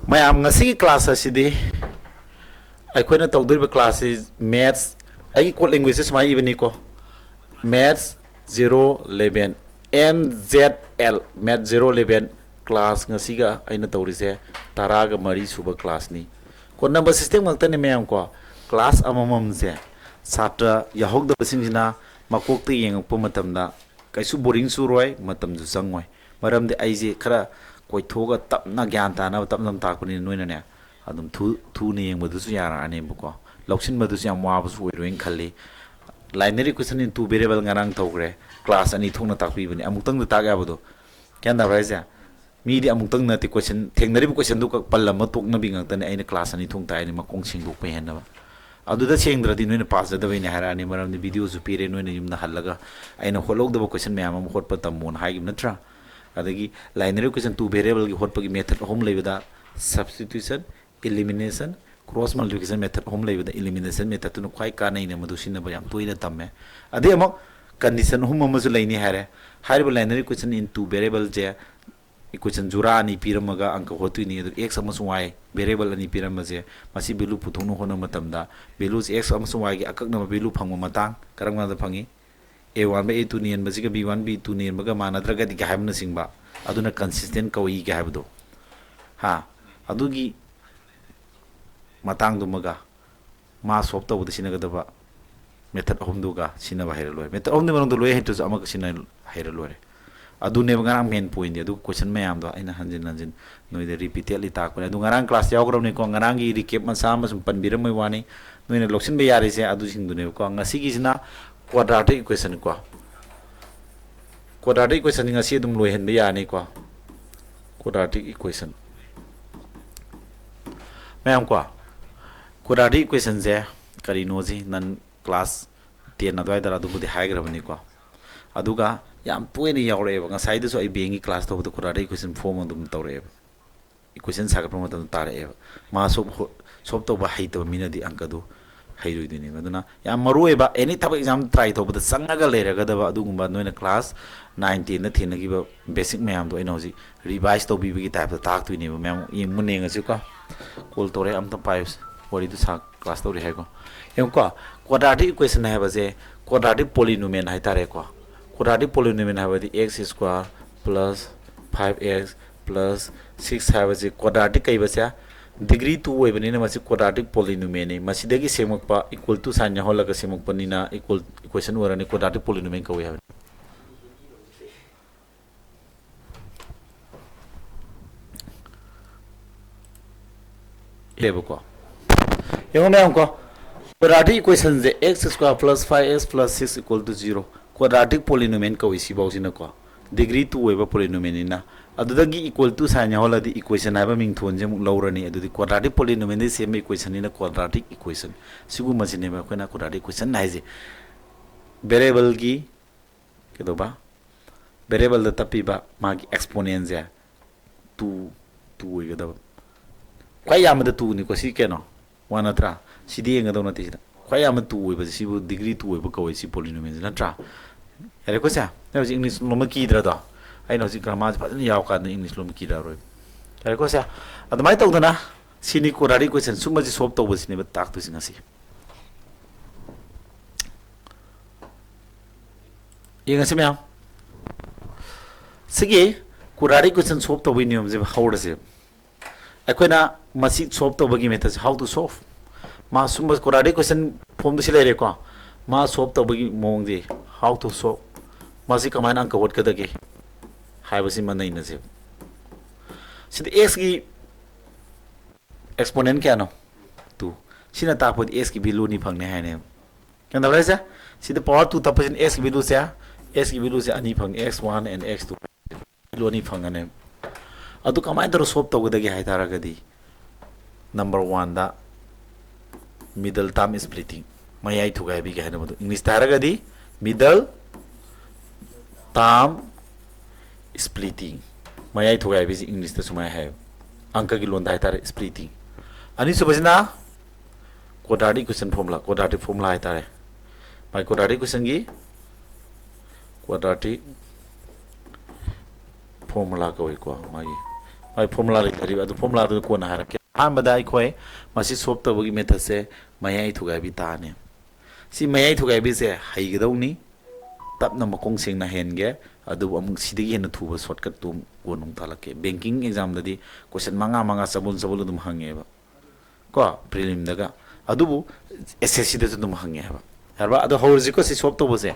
ꯃꯌꯥꯝ ꯉꯁꯤꯒꯤ ꯀ꯭ꯂꯥꯁ ꯑꯁꯤꯗꯤ ꯑꯩꯈꯣꯏꯅ ꯇꯧꯗꯣꯔꯤꯕ ꯀ꯭ꯂꯥꯁꯁꯤ ꯃꯦꯠꯁ ꯑꯩꯒꯤ ꯀꯣꯗ ꯂꯦꯡꯒ꯭ꯋꯦꯖꯁꯦ ꯁꯨꯃꯥꯏꯅ ꯏꯕꯅꯤꯀꯣ ꯃꯦꯠꯁ 011 MZL ꯃꯦꯠ 011 ꯀ꯭ꯂꯥꯁ ꯉꯁꯤꯒ ꯑꯩꯅ ꯇꯧꯔꯤꯁꯦ 13 ꯁꯨꯕ ꯀ꯭ꯂꯥꯁꯅꯤ ꯀꯣꯗ ꯅꯝꯕꯔ ꯁꯤꯁꯇꯦꯝ ꯉꯥꯛꯇꯅꯤ ꯃꯌꯥꯝ ꯀꯣ ꯀ꯭ꯂꯥꯁ ꯑꯃꯃꯝꯁꯦ ꯁꯥꯇ꯭ꯔ ꯌꯥꯍꯧꯗꯕꯁꯤꯡꯁꯤꯅ ꯃꯀꯣꯛꯇ ꯌꯦꯡꯉꯛꯄ ꯃꯇꯝꯗ ꯀꯩꯁꯨ ꯕꯣꯔꯤꯡ ꯆꯨꯔꯣꯏ ꯃꯇꯝꯁꯨ ꯆꯪꯉꯣꯏ ꯃꯔꯝꯗꯤ ꯑꯩꯁꯦ ꯈꯔ ꯀꯣꯏꯊꯣꯛꯑꯒ ꯇꯞꯅ ꯒ꯭ꯌꯥꯟ ꯇꯥꯅꯕ ꯇꯞꯅ ꯇꯥꯛꯄꯅꯤꯅ ꯅꯣꯏꯅꯅꯦ ꯑꯗꯨꯝ ꯊꯨꯅ ꯌꯦꯡꯕꯗꯨꯁꯨ ꯌꯥꯔꯛꯑꯅꯦꯕꯀꯣ ꯂꯧꯁꯤꯟꯕꯗꯨꯁꯨ ꯌꯥꯝ ꯋꯥꯕꯁꯨ ꯑꯣꯏꯔꯣꯏꯅ ꯈꯜꯂꯤ ꯂꯥꯏꯅꯔꯤ ꯀꯣꯏꯁꯟ ꯏꯟ ꯇꯨ ꯚꯦꯔꯤꯑꯦꯕꯜ ꯉꯔꯥꯡ ꯇꯧꯈ꯭ꯔꯦ ꯀ꯭ꯂꯥꯁ ꯑꯅꯤ ꯊꯣꯛꯅ ꯇꯥꯛꯄꯤꯕꯅꯤ ꯑꯃꯨꯛꯇꯪꯗ ꯇꯥꯛ ꯌꯥꯕꯗꯣ ꯒ꯭ꯌꯥꯟ ꯇꯥꯕ꯭ꯔꯥ ꯍꯥꯏꯁꯦ ꯃꯤꯗꯤ ꯑꯃꯨꯛꯇꯪ ꯅꯠꯇꯦ ꯀꯣꯏꯁꯟ ꯊꯦꯡꯅꯔꯤꯕ ꯀꯣꯏꯁꯟꯗꯨ ꯄꯜꯂꯝꯃ ꯇꯣꯛꯅꯕꯤ ꯉꯥꯛꯇꯅꯦ ꯑꯩꯅ ꯀ꯭ꯂꯥꯁ ꯑꯅꯤ ꯊꯣꯛ ꯇꯥꯛꯏꯅꯤ ꯃꯈꯣꯡ ꯁꯦꯡꯗꯣꯛꯄ ꯍꯦꯟꯅꯕ ꯑꯗꯨꯗ ꯁꯦꯡꯗ꯭ꯔꯗꯤ ꯅꯣꯏꯅ ꯄꯥꯖꯗꯕꯩꯅꯦ ꯍꯥꯏꯔꯛꯑꯅꯤ ꯃꯔꯝꯗꯤ ꯚꯤꯗꯤꯑꯣꯁꯨ ꯄꯤꯔꯦ ꯅꯣꯏꯅ ꯌꯨꯝꯗ ꯍꯜꯂꯒ ꯑꯩꯅ ꯍꯣꯠꯍꯧꯗꯕ ꯀꯣꯏꯁꯟ ꯃꯌꯥꯝ ꯑꯃ ꯍꯣꯠꯄ ꯇꯝꯃꯣꯅ ꯍꯥꯏꯈꯤꯕ ꯅꯠꯇ꯭ꯔꯥ ꯑꯗꯒꯤ ꯂꯥꯏꯅꯔꯤ ꯀꯣꯏꯁꯟ ꯇꯨ ꯚꯦꯔꯤꯑꯦꯕꯜꯒꯤ ꯍꯣꯠꯄꯒꯤ ꯃꯦꯊꯗ ꯑꯍꯨꯝ ꯂꯩꯕꯗ ꯁꯕꯁꯇꯤꯇ꯭ꯌꯨꯁꯟ ꯏꯂꯤꯃꯤꯅꯦꯁꯟ ꯀ꯭ꯔꯣꯁ ꯃꯜꯇꯤꯄ꯭ꯂꯤꯀꯦꯁꯟ ꯃꯦꯊꯗ ꯑꯍꯨꯝ ꯂꯩꯕꯗ ꯏꯂꯤꯃꯤꯅꯦꯁꯟ ꯃꯦꯊꯗꯇꯨꯅ ꯈ꯭ꯋꯥꯏ ꯀꯥꯟꯅꯩꯅ ꯃꯗꯨ ꯁꯤꯖꯤꯟꯅꯕ ꯌꯥꯝ ꯇꯣꯏꯅ ꯇꯝꯃꯦ ꯑꯗꯩ ꯑꯃꯨꯛ ꯀꯟꯗꯤꯁꯟ ꯑꯍꯨꯝ ꯑꯃꯁꯨ ꯂꯩꯅꯤ ꯍꯥꯏꯔꯦ ꯍꯥꯏꯔꯤꯕ ꯂꯥꯏꯅꯔꯤ ꯀꯣꯏꯁꯟ ꯏꯟ ꯇꯨ ꯚꯦꯔꯤꯑꯦꯕꯜꯁꯦ ꯏꯀ꯭ꯋꯦꯁꯟ ꯖꯨꯔꯥ ꯑꯅꯤ ꯄꯤꯔꯝꯃꯒ ꯑꯪꯀ ꯍꯣꯠꯇꯣꯏꯅꯤ ꯑꯗꯨ x ꯑꯃꯁꯨꯡ y ꯚꯦꯔꯤꯑꯦꯕꯜ ꯑꯅꯤ ꯄꯤꯔꯝꯕꯁꯦ ꯃꯁꯤ ꯚꯦꯂꯨ ꯄꯨꯊꯣꯛꯅ ꯍꯣꯠꯅꯕ ꯃꯇꯝꯗ ꯚꯦꯂꯨꯁꯦ x ꯑꯃꯁꯨꯡ y ꯒꯤ ꯑꯀꯛꯅꯕ ꯚꯦꯂꯨ ꯐꯪꯕ ꯃꯇꯥꯡ ꯀꯔꯝ ꯀꯥꯟꯗ ꯐꯪꯉꯤ a1/a2 ꯅꯦꯟꯕꯁꯤꯒ b1/b2 ꯅꯦꯟꯕꯒ ꯃꯥꯟꯅꯗ꯭ꯔꯒꯗꯤ ꯍꯥꯏꯕꯅꯆꯤꯡꯕ ꯑꯗꯨꯅ ꯀꯟꯁꯤꯁꯇꯦꯟ ꯀꯧꯏ ꯍꯥꯏꯕꯗꯣ ꯑꯗꯨꯒꯤ ꯃꯇꯥꯡꯗꯨꯃꯒ ꯃꯥ ꯁꯣꯜꯕ ꯇꯧꯕꯗ ꯁꯤꯖꯤꯟꯅꯒꯗꯕ ꯃꯦꯊꯗ ꯑꯍꯨꯝꯗꯨꯒ ꯁꯤꯖꯤꯟꯅꯕ ꯍꯩꯔ ꯂꯣꯏꯔꯦ ꯃꯦꯊꯗ ꯑꯍꯨꯝꯗꯨꯒꯤ ꯃꯅꯨꯡꯗ ꯂꯣꯏ ꯍꯩꯇ꯭ꯔꯁꯨ ꯑꯃꯒ ꯁꯤꯖꯤꯟꯅ ꯍꯩꯔ ꯂꯣꯏꯔꯦ ꯑꯗꯨꯅꯦꯕ ꯉꯔꯥꯡ ꯃꯦꯟ ꯄꯣꯏꯟꯗꯤ ꯑꯗꯨ ꯀꯣꯏꯁꯟ ꯃꯌꯥꯝꯗꯣ ꯑꯩꯅ ꯍꯟꯖꯤꯟ ꯍꯟꯖꯤꯟ ꯅꯣꯏꯗ ꯔꯤꯄꯤꯇꯦꯗꯂꯤ ꯇꯥꯛꯄꯅꯦ ꯑꯗꯨ ꯉꯔꯥꯡ ꯀ꯭ꯂꯥꯁ ꯌꯥꯎꯈ꯭ꯔꯕꯅꯤꯀꯣ ꯉꯔꯥꯡꯒꯤ ꯔꯤꯀꯦꯞ ꯃꯆꯥ ꯑꯃ ꯁꯨꯝ ꯄꯟꯕꯤꯔꯝꯕꯩ ꯋꯥꯅꯤ ꯅꯣꯏꯅ ꯂꯧꯁꯤꯟꯕ ꯌꯥꯔꯤꯁꯦ ꯑꯗꯨꯁꯤꯡꯗꯨꯅꯦꯕꯀꯣ ꯉꯁꯤꯒꯤꯁꯤꯅ ꯀ꯭ꯋꯥꯗ꯭ꯔꯥꯇꯤꯛ ꯏꯀ꯭ꯋꯦꯁꯟ ꯀꯣ ꯀ꯭ꯋꯥꯗ꯭ꯔꯥꯇꯤꯛ ꯏꯀ꯭ꯋꯦꯁꯟ ꯉꯁꯤ ꯑꯗꯨꯝ ꯂꯣꯏꯍꯟꯕ ꯌꯥꯅꯤꯀꯣ ꯀ꯭ꯋꯥꯗ꯭ꯔꯥꯇꯤꯛ ꯏꯀ꯭ꯋꯦꯁꯟ ꯃꯌꯥꯝ ꯀꯣ ꯀ꯭ꯋꯥꯗ꯭ꯔꯥꯇꯤꯛ ꯏꯀ꯭ꯋꯦꯁꯟꯁꯦ ꯀꯔꯤꯅꯣꯁꯤ ꯅꯟ ꯀ꯭ꯂꯥꯁ 10 ꯑꯗꯨꯋꯥꯏꯗ ꯑꯗꯨꯕꯨꯗꯤ ꯍꯥꯏꯈ꯭ꯔꯕꯅꯤꯀꯣ ꯑꯗꯨꯒ ꯌꯥꯝ ꯇꯣꯏꯅ ꯌꯥꯎꯔꯛꯑꯦꯕ ꯉꯁꯥꯏꯗꯁꯨ ꯑꯩ ꯕꯦꯡꯒꯤ ꯀ꯭ꯂꯥꯁ ꯇꯧꯕꯗ ꯀ꯭ꯋꯥꯗ꯭ꯔꯥꯇꯤꯛ ꯏꯀ꯭ꯋꯦꯁꯟ ꯐꯣꯔꯝ ꯑꯗꯨꯝ ꯇꯧꯔꯛꯑꯦꯕ ꯏꯀ꯭ꯋꯦꯁꯟ ꯁꯥꯒꯠꯄ ꯃꯇꯝꯗ ꯇꯥꯔꯛꯑꯦꯕ ꯃꯥ ꯁꯣꯜꯕ ꯇꯧꯕ ꯍꯩꯇꯕ ꯃꯤꯅꯗꯤ ꯑꯪꯀꯗꯨ ꯍꯩꯔꯣꯏꯗꯣꯏꯅꯦꯕ ꯑꯗꯨꯅ ꯌꯥꯝ ꯃꯔꯨꯑꯣꯏꯕ ꯑꯦꯅꯤ ꯊꯕꯛ ꯑꯦꯛꯖꯥꯝ ꯇ꯭ꯔꯥꯏ ꯇꯧꯕꯗ ꯆꯪꯉꯒ ꯂꯩꯔꯒꯗꯕ ꯑꯗꯨꯒꯨꯝꯕ ꯅꯣꯏꯅ ꯀ꯭ꯂꯥꯁ 9 10ꯗ ꯊꯦꯡꯅꯈꯤꯕ ꯕꯦꯁꯤꯛ ꯃꯌꯥꯝꯗꯣ ꯑꯩꯅ ꯍꯧꯖꯤꯛ ꯔꯤቫꯏꯁ ꯇꯧꯕꯤꯕꯒꯤ ꯇꯥꯏꯞꯇ ꯇꯥꯛꯇꯣꯏꯅꯦꯕ ꯃꯌꯥꯝ ꯌꯦꯡꯕ ꯌꯦꯡꯉꯁꯤꯀꯣ ꯀꯣꯜ ꯇꯧꯔꯦ ꯑꯝꯇ ꯄꯥꯏꯌꯨꯁꯦ ꯋꯥꯔꯤꯗꯨ ꯀ꯭ꯂꯥꯁ ꯇꯧꯔꯤ ꯍꯥꯏꯀꯣ ꯌꯦꯡꯉꯨꯀꯣ ꯀ꯭ꯋꯥꯗ꯭ꯔꯥꯇꯤꯛ ꯏꯀ꯭ꯋꯦꯁꯟ ꯍꯥꯏꯕꯁꯦ ꯀ꯭ꯋꯥꯗ꯭ꯔꯥꯇꯤꯛ ꯄꯣꯂꯤꯅꯣꯃꯤꯌꯦꯜ ꯍꯥꯏꯇꯥꯔꯦꯀꯣ ꯀ꯭ꯋꯥꯗ꯭ꯔꯥꯇꯤꯛ ꯄꯣꯂꯤꯅꯣꯃꯤꯌꯦꯜ ꯍꯥꯏꯕꯗꯤ x square plus 5x plus 6 हाइबसे क्वाड्रेटिक कईबसे डिग्री 2 ओइबनिना मसी क्वाड्रेटिक पोलिनोमियलनी मसीदगी सेमकपा इक्वल टू साइन याहोलगा सेमकपनिना इक्वल इक्वेशन ओरने क्वाड्रेटिक पोलिनोमियल कवे हाबे लेबको यंगो मैमको क्वाड्रेटिक इक्वेशन जे x square plus 5x plus 6 equal to 0 quadratic polynomial कवे सिबाउसिनको डिग्री 2 ओइबा पोलिनोमियलनिना अदुदगी इक्वल टू साइन याहोलदी इक्वेशन हाबा मिंगथोनजे मुक लौरनी अदुदी क्वाड्रेटिक पोलिनोमियल दे सेम इक्वेशन निना क्वाड्रेटिक इक्वेशन सिगु मसिने बा कोना क्वाड्रेटिक इक्वेशन नाइजे वेरिएबल की केदोबा वेरिएबल द तपीबा मागी एक्सपोनेंट जे 2 2 ओइगदब ख्वाइ यामदा 2 नि को सि केनो वानत्रा सिदि यंगदौ नति सिदा ख्वाइ याम 2 ओइबा सिबु डिग्री 2 ओइबा कवै सि पोलिनोमियल नत्रा यारे को सा नबि इंग्लिश लोमा कीद्रा दो ꯑꯩꯅ ꯍꯧꯖꯤꯛ ꯒ꯭ꯔꯥꯃꯥꯔꯁꯦ ꯐꯖꯅ ꯌꯥꯎꯀꯥꯟꯗ ꯏꯪꯂꯤꯁ ꯂꯣꯟ ꯀꯤꯔꯔꯣꯏ ꯌꯥꯔꯦꯀꯣ ꯁꯦ ꯑꯗꯨꯃꯥꯏꯅ ꯇꯧꯗꯅ ꯁꯤꯅꯤ ꯀ꯭ꯋꯥꯗ꯭ꯔꯥꯇꯤꯛ ꯏꯀ꯭ꯋꯦꯁꯟ ꯁꯨꯝꯕꯁꯤ ꯁꯣꯜꯕ ꯇꯧꯕꯁꯤꯅꯦꯕ ꯇꯥꯛꯇꯣꯏꯁꯤ ꯉꯁꯤ ꯌꯦꯡꯉꯁꯤ ꯃꯌꯥꯝ ꯁꯤꯒꯤ ꯀ꯭ꯋꯥꯗ꯭ꯔꯥꯇꯤꯛ ꯏꯀ꯭ꯋꯦꯁꯟ ꯁꯣꯜꯕ ꯇꯧꯕꯒꯤ ꯅꯤꯌꯝꯁꯦ ꯍꯧꯔꯁꯦ ꯑꯩꯈꯣꯏꯅ ꯃꯁꯤ ꯁꯣꯜꯕ ꯇꯧꯕꯒꯤ ꯃꯦꯊꯗꯁꯦ ꯍꯥꯎ ꯇꯨ ꯁꯣꯜꯕ ꯃꯥ ꯁꯨꯝꯕ ꯀ꯭ꯋꯥꯗ꯭ꯔꯥꯇꯤꯛ ꯏꯀ꯭ꯋꯦꯁꯟ ꯐꯣꯔꯝꯗ ꯁꯤ ꯂꯩꯔꯦꯀꯣ ꯃꯥ ꯁꯣꯜꯕ ꯇꯧꯕꯒꯤ ꯃꯑꯣꯡꯁꯦ ꯍꯥꯎ ꯇꯨ ꯁꯣꯜꯕ ꯃꯁꯤ ꯀꯃꯥꯏꯅ ꯑꯪꯀ ꯍꯣꯠꯀꯗꯒꯦ हाइबसी मनैनसे सिदा x की एक्सपोनेंट क्या नो 2 सिना तापद x की वैल्यू नि फंगने हाइने क्या दबरे से सिदा पावर 2 तपसिन x की वैल्यू से अनि फंग x1 एंड x2 वैल्यू नि फंगने अदु कमाय दरो सॉल्व तगदगे हाइ तारगदी नंबर 1 दा मिडल टर्म स्प्लिटिंग मयाई थुगाय बि गहने मदु इंग्लिश तारगदी मिडल टर्म स्प्लिटिंग मयाई थोगाय बिजी इंग्लिश त सुमाय है अंक की लोन दाय तारे स्प्लिटिंग अनि सुबसिना क्वाड्रेटिक इक्वेशन फॉर्मूला है तारे माय क्वाड्रेटिक इक्वेशन की क्वाड्रेटिक फॉर्मूला को मागी ꯃꯥꯏ ꯐꯣꯔꯃꯨꯂꯥ ꯂꯩꯔꯤꯕ ꯑꯗꯨ ꯐꯣꯔꯃꯨꯂꯥꯗꯨ ꯀꯣꯟꯅ ꯍꯥꯏꯔꯛꯀꯦ ꯑꯍꯥꯟꯕꯗ ꯑꯩꯈꯣꯏ ꯃꯁꯤ ꯁꯣꯜꯕ ꯇꯧꯕꯒꯤ ꯃꯦꯊꯠꯁꯦ ꯃꯌꯥꯏ ꯊꯨꯒꯥꯏꯕꯤ ꯇꯥꯅꯤ ꯁꯤ ꯃꯌꯥꯏ ꯊꯨꯒꯥꯏꯕꯤꯁꯦ ꯍꯩꯒꯗꯧꯅꯤ ꯇꯞꯅ ꯃꯈꯣꯡ ꯁꯦꯡꯅ ꯍꯦꯟꯒꯦ ꯑꯗꯨꯕꯨ ꯑꯃꯨꯛ ꯁꯤꯗꯒꯤ ꯍꯦꯟꯅ ꯊꯨꯕ ꯁꯣꯔꯠꯀꯠꯇꯨ ꯀꯣꯟꯅ ꯑꯃꯨꯛ ꯇꯥꯛꯂꯛꯀꯦ ꯕꯦꯡꯀꯤꯡ ꯑꯦꯛꯖꯥꯝꯗꯗꯤ ꯀꯣꯏꯁꯟ ꯃꯉꯥ ꯆꯕꯨꯜ ꯑꯗꯨꯝ ꯍꯪꯉꯦꯕ ꯀꯣ ꯄ꯭ꯔꯤꯂꯤꯝꯗꯒ ꯑꯗꯨꯕꯨ ꯑꯦꯁ ꯑꯦꯁ ꯁꯤꯗꯁꯨ ꯑꯗꯨꯝ ꯍꯪꯉꯦ ꯍꯥꯏꯕ ꯌꯥꯔꯕ ꯑꯗꯣ ꯍꯧꯔꯁꯤꯀꯣ ꯁꯤ ꯁꯣꯜꯕ ꯇꯧꯕꯁꯦ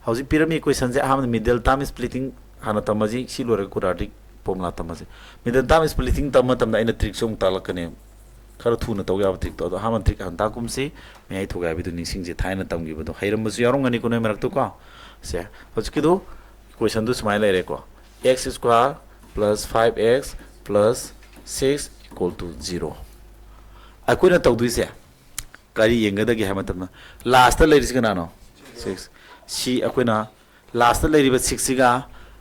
ꯍꯧꯖꯤꯛ ꯄꯤꯔꯝꯃꯤ ꯀꯣꯏꯁꯟꯁꯦ ꯑꯍꯥꯟꯕꯗ ꯃꯤꯗꯜ ꯇꯥꯔꯝ ꯁ꯭ꯄ꯭ꯂꯤꯇꯤꯡ ꯍꯥꯟꯅ ꯇꯝꯃꯁꯤ ꯁꯤ ꯂꯣꯏꯔꯒ ꯀ꯭ꯋꯥꯗ꯭ꯔꯥꯇꯤꯛ ꯐꯣꯔꯃꯨꯂꯥ ꯇꯝꯃꯁꯤ ꯃꯤꯗꯜ ꯇꯥꯔꯝ ꯁ꯭ꯄ꯭ꯂꯤꯇꯤꯡ ꯇꯝꯕ ꯃꯇꯝꯗ ꯑꯩꯅ ꯇ꯭ꯔꯤꯛꯁꯨ ꯑꯃꯨꯛ ꯇꯥꯛꯂꯛꯀꯅꯤ ꯈꯔ ꯊꯨꯅ ꯇꯧ ꯌꯥꯕ ꯇ꯭ꯔꯤꯛꯇꯣ ꯑꯗꯣ ꯑꯍꯥꯟꯕ ꯇ꯭ꯔꯤꯛ ꯍꯥꯟꯅ ꯇꯥꯛꯀꯨꯝꯁꯤ ꯃꯌꯥꯏ ꯊꯨꯒꯥꯏꯕꯤꯗꯨ ꯅꯤꯡꯁꯤꯡꯁꯤ ꯊꯥꯏꯅ ꯇꯝꯈꯤꯕꯗꯣ ꯍꯩꯔꯝꯕꯁꯨ ꯌꯥꯎꯔꯝꯒꯅꯤꯀꯣ ꯅꯣꯏ ꯃꯔꯛꯇꯨꯀꯣ ꯁꯦ ꯍꯧꯖꯤꯛꯀꯤꯗꯨ ꯏꯀ꯭ꯋꯦꯁꯟꯗꯨ ꯁꯨꯃꯥꯏꯅ ꯂꯩꯔꯦꯀꯣ x ꯁ꯭ꯀ꯭ꯋꯥꯔ + 5x + 6 = 0 ꯑꯩꯈꯣꯏꯅ ꯇꯧꯗꯣꯏꯁꯦ ꯀꯔꯤ ꯌꯦꯡꯒꯗꯒꯦ ꯍꯥꯏꯕ ꯃꯇꯝꯗ ꯂꯥꯁꯇ ꯂꯩꯔꯤꯁꯤ ꯀꯅꯥꯅꯣ 6 ꯁꯤ ꯑꯩꯈꯣꯏꯅ ꯂꯥꯁꯇ ꯂꯩꯔꯤꯕ 6시가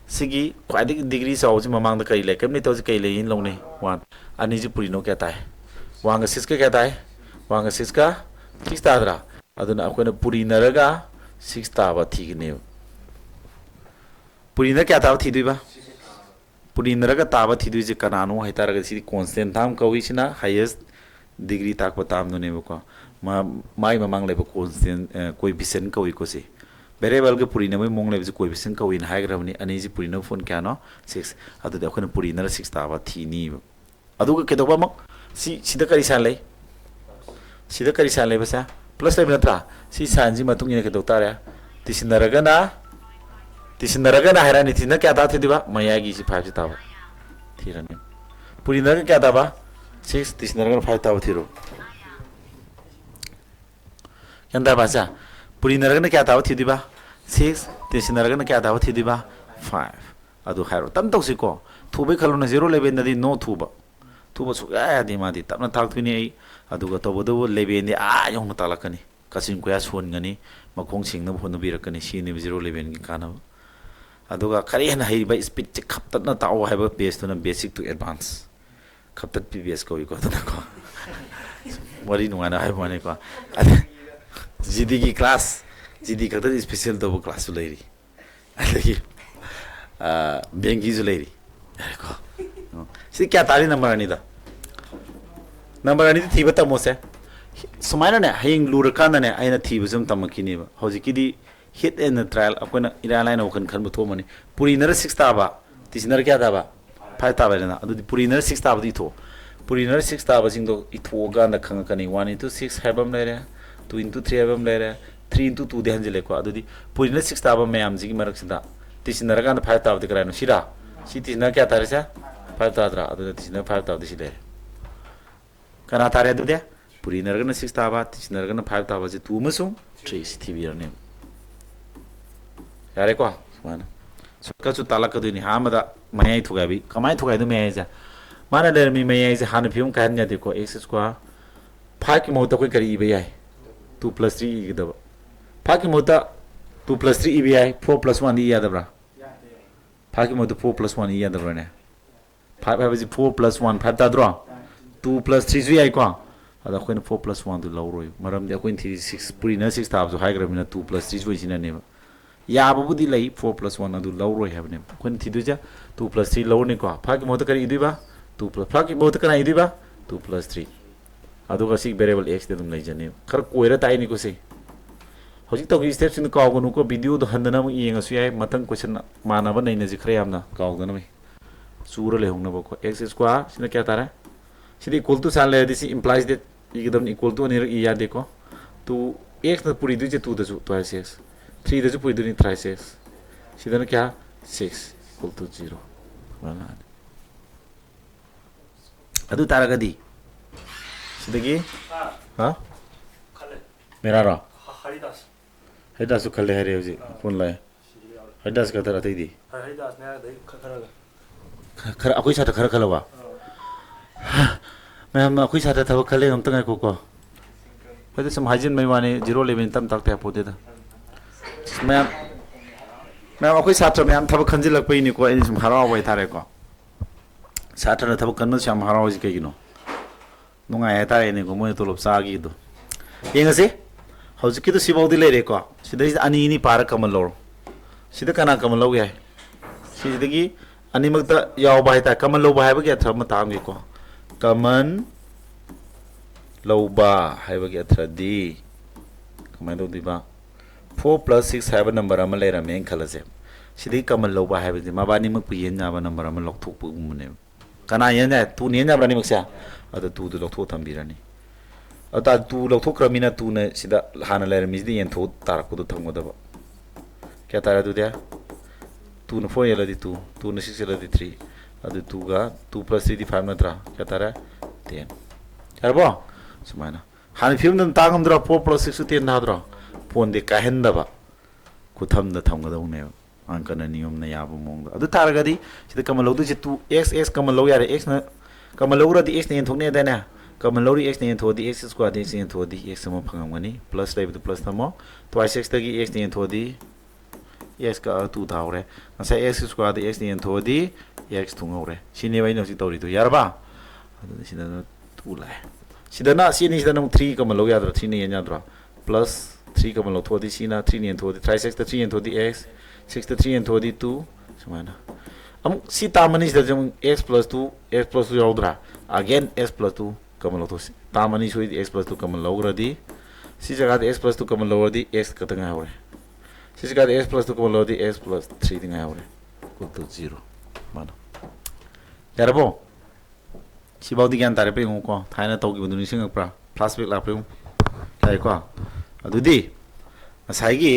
सिगी ख्वाइदगी डिग्री चावजी ममांग कई ले कम नहीं कई ले इन लौने वन अनीजी पुरीनो क्या ताय वांग सिस के क्या ताय वांग सिस का 6 तादरा अदुना अखोना पुरी नरगा 6 ताबा थीगने पुरी न क्या ताबा थीदुइबा पुरी नरगा ताबा थीदुइजे कनानो हाइतारगा सी कांस्टेंट ताम कविसिना हाईएस्ट डिग्री ताकबा ताम नुने बको माई ममांग लेबा कांस्टेंट कोएफिशिएंट कवि कोसी वेरिएबल के पुरी नमै मोंग लेबजे कोएफिशिएंट कवि न हाइग्राबनी अनीजी पुरी न फोन क्या नो 6 अदु अखोना पुरी नर 6 ताबा थीनी अदुगा केदोबा मक सिदा करी सान लै सिदा करी सान लै बसा प्लस लेब नत्रा सी सानजी मतुंग इने केदो तारे तिसिनरगना हैरानी थिना क्या ता थिदिबा मयागी सी 5 ताबा थिरने पुरी नर क्या ताबा 6 तिसिनरगना 5 ताबा थिरो यंदा बासा पुरी नरगना क्या ताबा थिदिबा 6 तिसिनरगना क्या ताबा थिदिबा 5 अदु हारो तम तौसिको थुबे खलुना 0 लेबे नदी नो थुबा थुबा सुगा यादी मादी तपना थाक्तुनी आई अदुगा तबदो लेबेन आ योंग तालकनी कसिन कोया सोनगनी मखोंग सिंगना फोन बिरकनी सीने 0 लेबेन की काना अदुगा खरेन हाइबा स्पीड चे खपतना ताओ हाइबा बेस तुना बेसिक टू एडवांस खपतत पीबीएस को इको तुना को वरी नुआना हाइबा माने को जीडी की क्लास जीडी खत स्पेशल तो क्लास लेरी अदगी बेंगी जो लेरी को सी क्या तारी नंबर अनिदा नंबर अनिदा थीबा तमोसे सुमाइना ने हयिंग लुरकाना ने आइना थीबसम तमकिनीबा हौजिकिदी हिट एंड ट्रायल अकोना इरालाइन ओखन खन बथोमनी पुरीनर 6 ताबा तिसिनर क्या ताबा 5 ताबा ना अदुदी पुरीनर 6 ताबा दिथो पुरीनर 6 ताबा सिंगदो इथोगा न खंगकनी 1 into 6 हाइबम लेरे 2 into 3 हाइबम लेरे 3 into 2 दे हंजले को अदुदी पुरीनर 6 ताबा मैम जिगी मरक सिदा तिसिनर का 5 ताबा दे करानो सिरा सी तिसिनर क्या तारेसा 5 तादरा अदुदी तिसिनर 5 ताबा दिसि लेरे कना तारे अदुदे पुरीनर का 6 ताबा तिसिनर का 5 ताबा जे 2 मसुं 3 सी थीबिरने यारे को सुमाना सका ताला कदुनी हामदा मयाई थुगाबी कमाई थुगाइदो मयाई जा माना लेरमी मयाई जे हान फिउम कहन यादे को x स्क्वायर 5 की मोता कोई करी इबे याई 2 + 3 इगदब 5 की मोता 2 + 3 इबे याई 4 + 1 इ यादब्रा 5 की मोता 4 + 1 इ यादब्रा ने 5 हाबे 4 + 1 5 ताद्रो 2 + 3 जु याई को अदा कोइन 4 + 1 दु लौरोय मरम दे कोइन 3 6 पुरीना 6 ताब जो हाइग्रामिना 2 + 3 जु इसिना ने याबुदी लई 4 + 1 अदु लौरोय हाबने कोइन थिदुजा 2 + 3 लौरने को फाक मोत करी इदिबा 2 + फाक मोत कना इदिबा 2 + 3 अदुगा सी वेरिएबल x दे दुम लैजने खर कोइरा ताइनि को से हजिक तौगी स्टेप सिन कावगनु को वीडियो द हंदना म येंगसु याय मतंग क्वेश्चन मानबा नैना जि खरे यामना कावगन मे चूरा लेहोंगना बको x स्क्वायर सिना क्या तारा सिदि इक्वल टू सान ले दिसि इंप्लाइज दैट इगदम इक्वल टू अनिर इ यादे को तो x न पुरी दुजे 2 दजु तो 6 3 दजु पुरी दुनि 3 6 सिदन क्या 6 = 0 वाला अदु तारगदी सिदगी हां खले मेरा रा हरिदास खले हरे होजी फोन लाए हरिदास का तरह थईदी हरिदास ने दई खरा अखोई साथ खरा खलवा मैम अखोई साथ थब खले हम तंग को पदे सम हाजिन मै माने 011 तम तक ते पोदे दा मैम अखोई साथ मैम थब खंजिलक पैनी को एनी सम हराव वै थारे को साथ न थब कन्न सम हराव जी कगिनो नुंगाय तारे ने को मोय तोलब सागी दो येंगसे हौजिकी तो सिबाउदी लेरे को सिदै अनि नि पार कमल लो सिदा कना कमल लो याय सिदगी ꯑꯅꯤꯃꯛꯇ ꯌꯥꯎꯕ ꯍꯥꯏꯇꯥꯔꯦ ꯀꯃꯟ ꯂꯧꯕ ꯍꯥꯏꯕꯒꯤ ꯑꯊ꯭ꯔ ꯑꯃ ꯇꯥꯝꯒꯦꯀꯣ ꯀꯃꯟ ꯂꯧꯕ ꯍꯥꯏꯕꯒꯤ ꯑꯊ꯭ꯔꯗꯤ ꯀꯃꯥꯏꯅ ꯇꯧꯗꯣꯏꯕ 4 + 6 ꯍꯥꯏꯕ ꯅꯝꯕꯔ ꯑꯃ ꯂꯩꯔꯝꯃꯦꯅ ꯈꯜꯂꯁꯦ सिदी कमल लौबा है बजे माबानी मक पुयेन जाबा नंबर अम लौथोक पुगुमने कना येन जाय तू नेन जाबरानी मक्सा अद तू दु लौथो थंबिरानी अता तू लौथोक्रमिना तू ने सिदा हाना लेरमिजदी येन थो तारक दु थंगोदबा क्या तारा दु दे तू न 4 येलदी तू न 6 येलदी 3 अद तू गा 2 + 3 दी 5 नत्रा क्या तारा 10 यारबो सुमाना हानि फिल्म दन तागमद्रा 4 + 6 10 नाद्रा फोन दे काहेंदबा कुथम द थंगोदउने अंकन नियम न याब मोंग अदु तारगदी सिदा कमल लौदु जे 2x कमल लौ यारे x न कमल लौरदी x ने थोकने देना कमल लौरी x ने थोदी x स्क्वायर x ने थोदी x सम फंगमगनी प्लस लेबदु प्लस तमो twice x तगी x ने थोदी x का 2 थावरे नसा x स्क्वायर x ने थोदी x थुंगौरे सिने बाइ नसि तौरी तो यारबा अदु सिदा 2 लाय सिदा ना सिनि सिदा न 3 कमल लौ यादरा 3 ने यादरा प्लस 3 कमल लौ थोदी सिना 3 ने थोदी twice x 3 ने थोदी x 6 3 and 2 समाना हम सी तामनी से जम x + 2 x + 2 याउद्रा अगेन x + 2 कमल तो तामनी सोई x + 2 कमल लौरदी सी जगह x + 2 कमल लौरदी x कतंगा होरे सी जगह x + 2 कमल लौरदी x + 3 दिंगा होरे इक्वल टू 0 मानो यारबो सिबाउदी ज्ञान तारे पे को थाइना तौगी बदुनि सिंगप्रा फ्लैशबैक लाप्रे ताइ को अदुदी असाइगी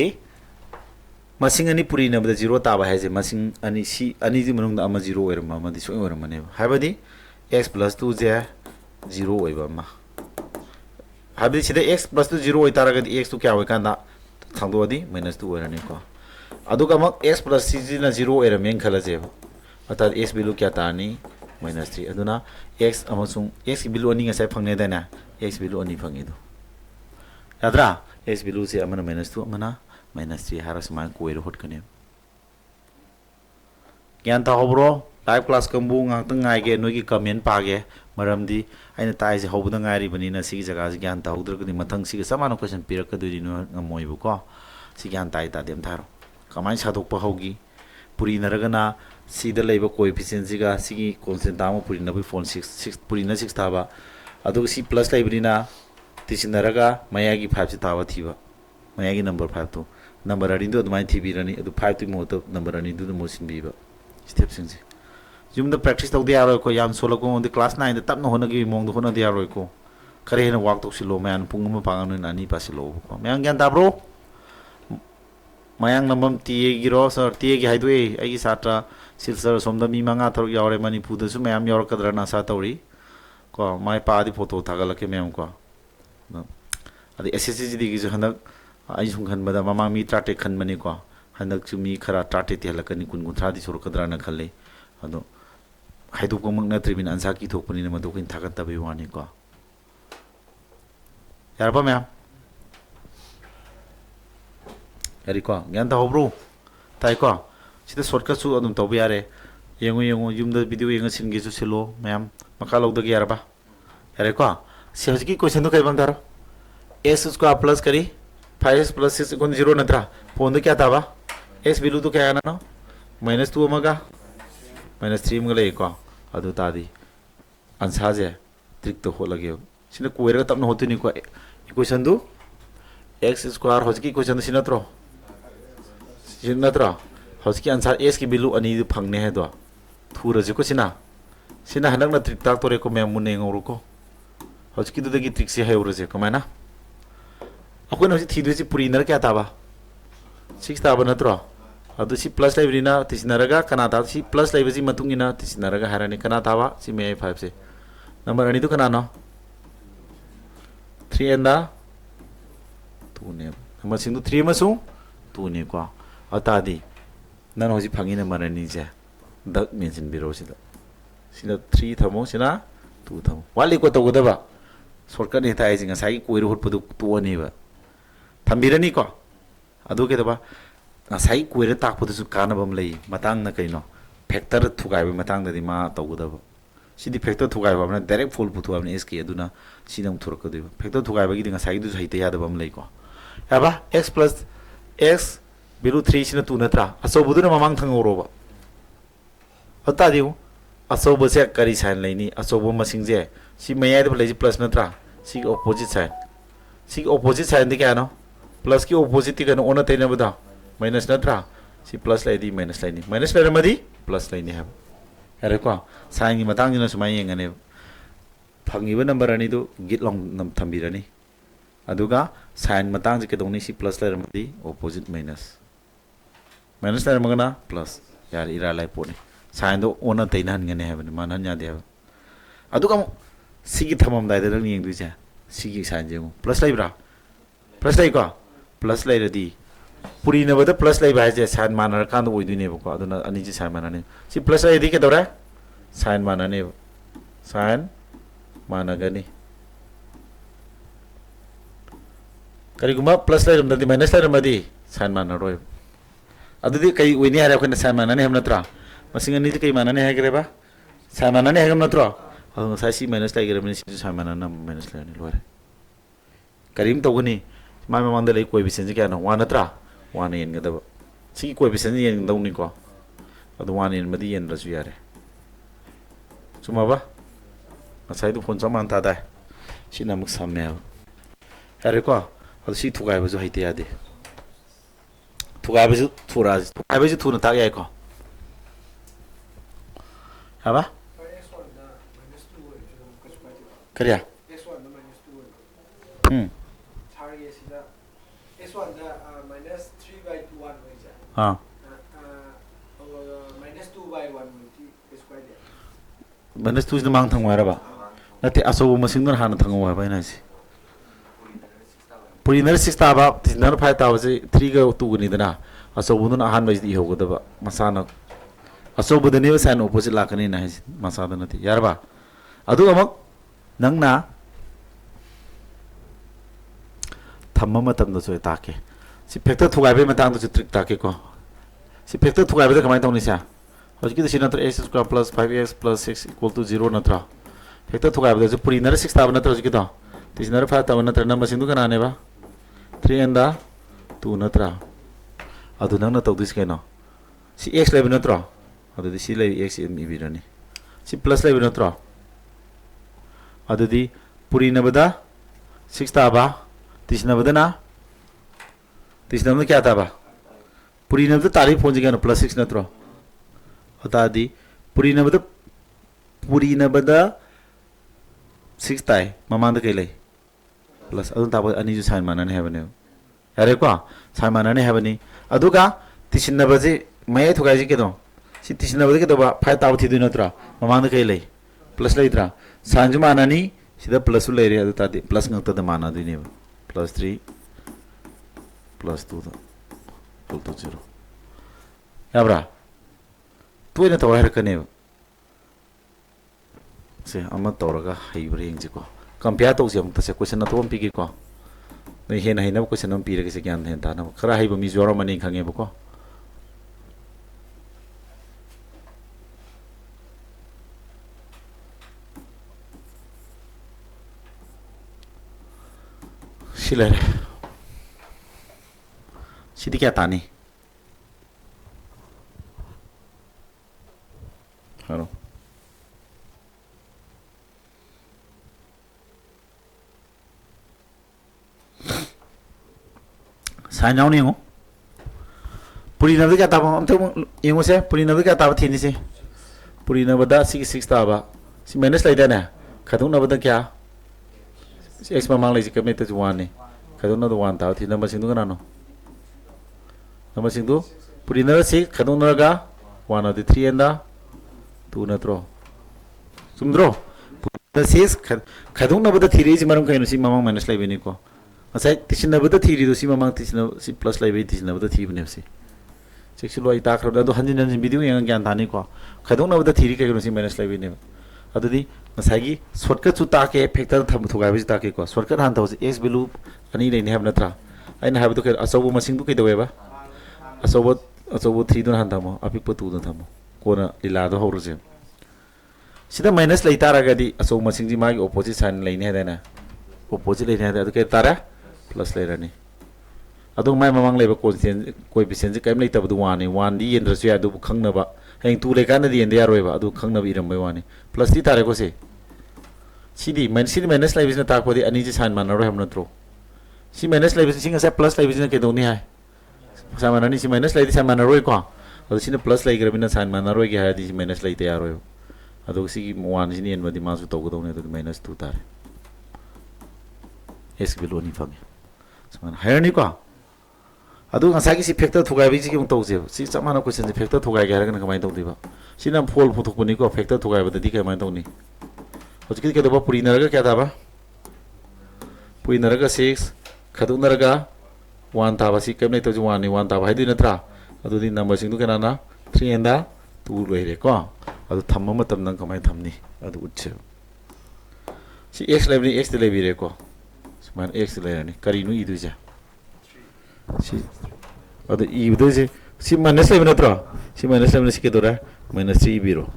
मसिंग अनि पुरी नबदा 0 ताबा है जे मसिंग अनि सी अनि जी मनुंग अमा 0 ओइरम अमा दि सोइ ओइरम ने हाबदी x + 2 जे 0 ओइबा मा हाबदी सिदा x + 2 0 ओइ तारगदि x तो क्या ओइ कांदा थांदोदी -2 ओइरनी को अदुगा मक x + c जी ना 0 ओइरम एन खलजे अता x बिलु क्या तानी -3 अदुना x अमसुंग x बिलु अनि ngасai फंगने दाना x बिलु अनि फंगिदो याद्रा x बिलु से अमना -2 अमना -3 हारा समान कोइ होट कने ज्ञान ता होब्रो लाइव क्लास कंबु ngak ngaige नोगी कमेंट पागे मरमदी आइना ताइजे होबदा ngairi बनिना सी जगह ज्ञान ता होद्रगनि मथंग सी समानो क्वेश्चन पिरक दुदि नो ngमोइबु को सी ज्ञान ताइ ता देम थारो कमाइ सादोक प होगी पुरी नरगना सीदा लेबा कोएफिशिएंट गा सीगी कांस्टेंट तामो पुरी नबि फोन 6 पुरी न 6 ताबा अदु सी प्लस लेबनिना तिसिनरगा मयागी 5 से तावा थीबा मयागी नंबर 5 तो नंबर अरिंदो अदुमाइ थीबिरनी अदु 5 तो मोतो नंबर अरिंदो द मोसिन बीबा स्टेप सिंजी जुम द प्रैक्टिस तौदे यारो को याम सोलको द क्लास 9 द तपन होनगी मोंग द होना दे यारो को खरे हेन वाक तो सिलो मैन पुंग म पांगन नानी पासिलो को मैंग ज्ञान ताब्रो मयांग नंबम टीए गिरो सर टीए गी हाइदवे आइगी सात्रा सिलसर सोमदा मी मंगा थरक यावरे मणिपुर दसु मैम यावर कदरा ना सा तौरी को माय पादी फोटो थागलके मैम को अदि एसएससी जी दिगी जो हनक आई सुं खनबदा ममांग मी त्राटे खनबनी को हनक चु मी खरा त्राटे तेलकनी कुन कुंथ्रादी सोरकदरा ना खले अदो हाइदो को मंग नत्रिबिन अंसा की थोकपनी न मदो किन थागत तबे वानी को यारबा मैम यारी को ज्ञान ता होब्रो ताइ को सिदा शॉर्टकट सु अदुम तौबे यारे येंगो येंगो युम द वीडियो येंगो सिनगे सु सिलो मैम मका लौद गे यारबा यारे को से की क्वेश्चन तो कैबंग दारो s स्क्वायर प्लस करी 5s + 6 = 0 नत्रा फोन तो क्या ताबा s बिलु तो क्या ना -2 मगा -3 मगा ले को अदु तादी आंसर जे ट्रिक तो हो लगे सिना कोइरगा तपन होतुनी को इक्वेशन दु x स्क्वायर होजकी क्वेश्चन सिनत्रो सिनत्रो होजकी आंसर s की बिलु अनि दु फंगने है दो थुर जे को सिना सिना हनक ना ट्रिक ताक तोरे को मैं मुने ngoro को होजकी दु दगी ट्रिक से है उरजे कमाना अखोन हजि थीदुसी पुरी नर क्या ताबा 6 ताबा नत्रो अदु सी प्लस लाइब्रिना तिसिनरगा कना ता सी प्लस लाइब्रिजी मतुंगिना तिसिनरगा हाराने कना ताबा सी मे 5 से नंबर अनि तो कना नो 3 एंड 2 ने नंबर सिंदु 3 मसु 2 ने को अतादी नन हजि फंगी नंबर अनि जे दक मेंशन बिरो सिदा सिदा 3 थमो सिना 2 थमो वाली को तो गदबा शॉर्टकट ने थाइ जिंगा साइ कोइरो होटपदु तो अनिबा थंबिरनी को अदु के दबा साइ कोइरे ताकपदसु कानबम लई मतंग न कइनो फैक्टर थुगाइबे मतंग ददि मा तौगदबा सिदि फैक्टर थुगाइबा न डायरेक्ट फुल पुथुआबने एसके अदुना सिदम थुरकदिबा फैक्टर थुगाइबगी दिंगा साइ दु सहिते यादबम लई को याबा x + x बिलु 3 सिना 2 नत्रा असोबुदुना ममांग थंगोरोबा तादी अचौब से करी साइन लेनी अचौब मसिंग जे सी मयाद ले प्लस नत्रा सी ऑपोजिट साइन क्या नो प्लस की ऑपोजिट की कनो ओना तेना बदा माइनस नत्रा सी प्लस लेदी माइनस लेनी माइनस ले मदी प्लस लेनी है अरे को साइन की मतंग जिना सुमाय यंगने फंगिबा नंबर अनि दो गिट लोंग नम थंबिरनी अदुगा साइन मतंग के दोनी सी प्लस ले मदी ऑपोजिट माइनस ले मगना प्लस यार इरा लाई पोने साइन दो ओना तेना हनगने है मान हन यादे है अदुगा सिगी थमम दाइदे नंग यंगदुजे सिगी साइन जेमु प्लस लाइब्रा प्लस लाई को प्लस लाई रदी पुरी नबदा प्लस लाई भाइजे साइन मानर कांद ओइदुने बको अदुना अनि जी साइन मानने सी प्लस लाई दी के दौरा साइन मानने साइन मानगनी करिगुमा प्लस लाई रमदि माइनस लाई रमदि साइन मानरोय अदुदी कई ओइनी हारे अखोना साइन मानने हम नत्रा मसिंग अनि कई मानने है गरेबा साइन मानने है हम नत्रा अदु साइसी माइनस लाई गरे सी साइन मानना माइनस लाई लोरे करीम तोगनी माय ममांग ले कोएफिशिएंट क्या नो 1 नत्रा 1 एन गदब सी कोएफिशिएंट एन दौनी को अदु 1 एन मदी एन रसु यारे Sumaba असai du phone saman ta dai si namuk samme are ko al si thugai bazu haite ade thugai bazu thuna ta yai ko haba kariya x1 -2 target sida x1 minus 3/1 hoija ha minus 2/1 multi square minus 2 is the mang thang wara ba nate asobo masing don hana thang wa ba na si puri ner 6 ta ba ner 5 ta ba 3 ga 2 ni dana asobo don ahan ba di hogo da ba masana asobo de ne san opposite la kani na masa da nati yar ba adu amak nang na thamma matam da so ta ke si factor thugai be matang da trick ta ke ko si factor thugai be da kamai tong ni sa hoji ki sinatra x square plus 5x plus 6 equal to 0 natra factor thugai be da puri ner 6 ta ba natra hoji ki to tis ner 5 ta ba natra number sindu kana ne ba 3 and 2 natra adu nang na to dis ke no si x le be natra adu di si le x mi bi rani si plus le be natra adu di puri na bada 6 ta ba tis na bada na tis na क्या था बा puri na bada तारीफ पहुंच गया ना plus 6 natra होता दी पुरी नबदा 6 ताई ममांग the केले प्लस अदुन ताब अनि जु साइन मानने है बने अरे को साइन मानने है बनी अदुगा तिसिन नबजे मै थुगाइ जे के दो सि तिसिन नबजे के दबा 5 ताब थि दु नत्रा ममांग द केले प्लस लैत्रा साइन जु माननी सिदा प्लस उ लैरे अदु तादि प्लस ngak द माना दिने प्लस 3 प्लस 2 equal to 0 याब्रा तुयने तो है कने से अमा तौरगा हाइब्रे इंग को कंपेयर तो से से क्वेश्चन तो पी के को नहीं है नहीं ना क्वेश्चन हम पी रे से ज्ञान है ता ना खरा हाइब मी जोरो मने खंगे बको सिले सिदी क्या तानी Claro. Sai nhau ni ngo. Puri na क्या ताबा हम तो इंगो से puri na क्या ताबा थी नहीं से. Puri na बदा 6 ताबा. Si minus लाइदा ना. खादुं ना बदा क्या? Si x mamang lai sikap nito 1 ni. खादुं ना तो 1 ताबा थी नंबर सिंधु का ना नो. Nambah सिंधु. Puri na 6 खादुं ना का 1 आदि 3 एंदा 2 नत्रो सुमद्रो sis khadung na bada thiri ji maram kaino si mamang minus lai beni ko asai tisin na bada thiri do si mamang tisin si plus lai be tisin na bada thi beni si sexual ai ta khra do hanjin hanjin video yang gyan thani ko khadung na bada thiri kai no si minus lai beni adudi asai gi shortcut chu ta ke factor tham thugai bi ta ke ko shortcut han thos x value ani nei ne have natra ai na have to ke asobu masing du kai do ba asobu 3 don han thamo apik pa 2 don thamo कोना लीला दो होरजे सिदा minus लैता रगदी असो मसिंग जी मागी opposite sign लैने है देना opposite लैने है अदु के तारा प्लस लैरानी अदु माय ममंग लेबा कोएफिशिएंट जी कैम लैता बदु 1 दी एंड्रसु या दु खंगनबा heng tu le kan di ende aroi ba adu khang na bi ram bai wani plus ti tare ko se cd minus lai bisna ta ko di ani ji san man ro ham na tro si minus lai bisna singa se plus lai bisna ke do ni hai sa man ani si minus lai di san man roi ko adu sin plus lai gra bina san man roi ge ha di si minus lai te aroi adu si wan si ni en ba di ma su to ko do ne adu minus 2 tare s below ni phang saman hai ni ko adu ngasagi si factor thugai bi si kim to je si chamana question si factor thugai ga ra kana kamai to diba sinam phol phuthuk puni ko factor thugai ba di kamai to ni hoji ke do ba puri naraga kya tha ba puri naraga 6 khadu naraga 1 tha ba si kem nei to ju 1 ni 1 tha ba hai di natra adu di number sing du kana na 3 and 2 loi re ko adu thamma matam nang kamai thamni adu utche si x level ni x level re ko man x level ni kari nu idu ja si adu idu je si minus level natra si minus level si ke do ra minus 3 biro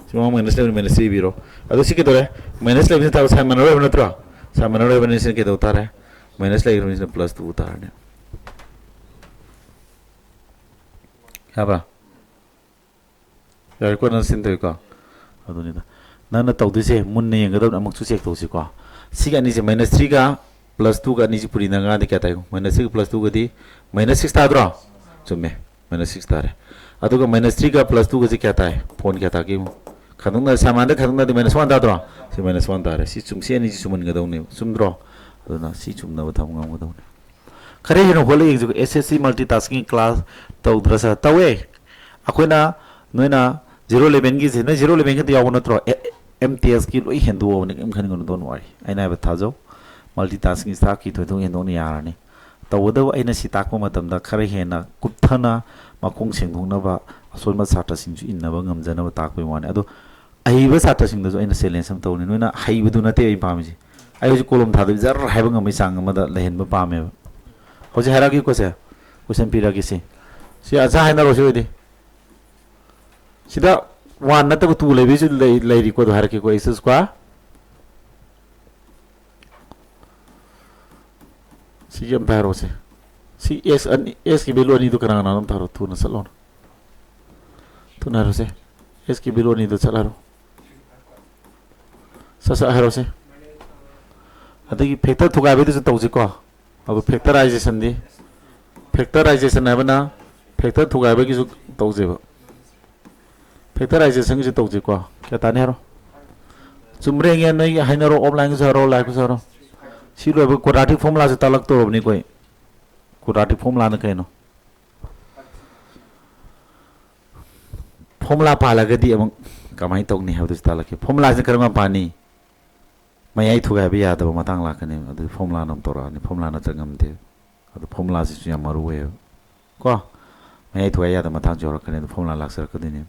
si minus level minus 3 biro adu si ke do ra minus level ta sa man level natra sa man level ni se ke do ta ra minus level ni plus 2 ta ra ha ba yar ko na sin de ko adu ni da na na tau de se mun ne yang da amuk chu check to si ko si ga ni se minus 3 ga plus 2 ga ni ji puri na ga de kya ta minus 6 plus 2 ga di minus 6 ta dro chumme minus 6 ta re adu ga minus 3 ga plus 2 ga ji kya ta hai phone kya ta ki mu khadung na saman de khadung na de minus 1 ta dro si minus 1 ta re si chum si ani ji sumun ga dau ne sum dro adu na si chum na ba tham ngam ga dau ne khare hino hole ek ju ssc multitasking class tau drasa tawe akoina noina 011 gi se na 011 ga yaw na tro mts ki loi hendu o ne em khan ngon don wari aina ba thajo multitasking sta ki thoi thong hen don ya ni tawda aina si takma matam da khare hena kuthana makong sengthong na ba asol ma satra sing ju inna ba ngam jana ba tak pe wani ado ai ba satra sing da jo aina silence am tawni noina hai bu du na te ai pam ji ai ju kolom thadu jar hai ba ngam sang ma da lehen ba pam me hoje hara ki ko se question pira ki si aja hai na ro se de sida wan na ta tu le bi ju le ri ko do har ki ko is square si yam taro se si s ki belo ni do kana na nam taro tu na salon tu na ro se s ki belo ni do chala ro sa haro se adagi factor thuga be do tau ji ko अब factorization di factorization है बना factor thuga be ki ju tau je ba factorization ki tau je ko kya ta ne ro chumre nge nai haina ro offline ki ro la ki ro si lo be quadratic formula se talak to ni koi quadratic formula na kai no formula pa la ga di amang kamai tok ni ha du talak ki formula se karma pani mai thuga be ya da matang la ka ni adu formula nam to ra ni formula na changam de adu formula si chu ya maru we ko mai thuga ya da matang jor ka ni formula lak sar ka ni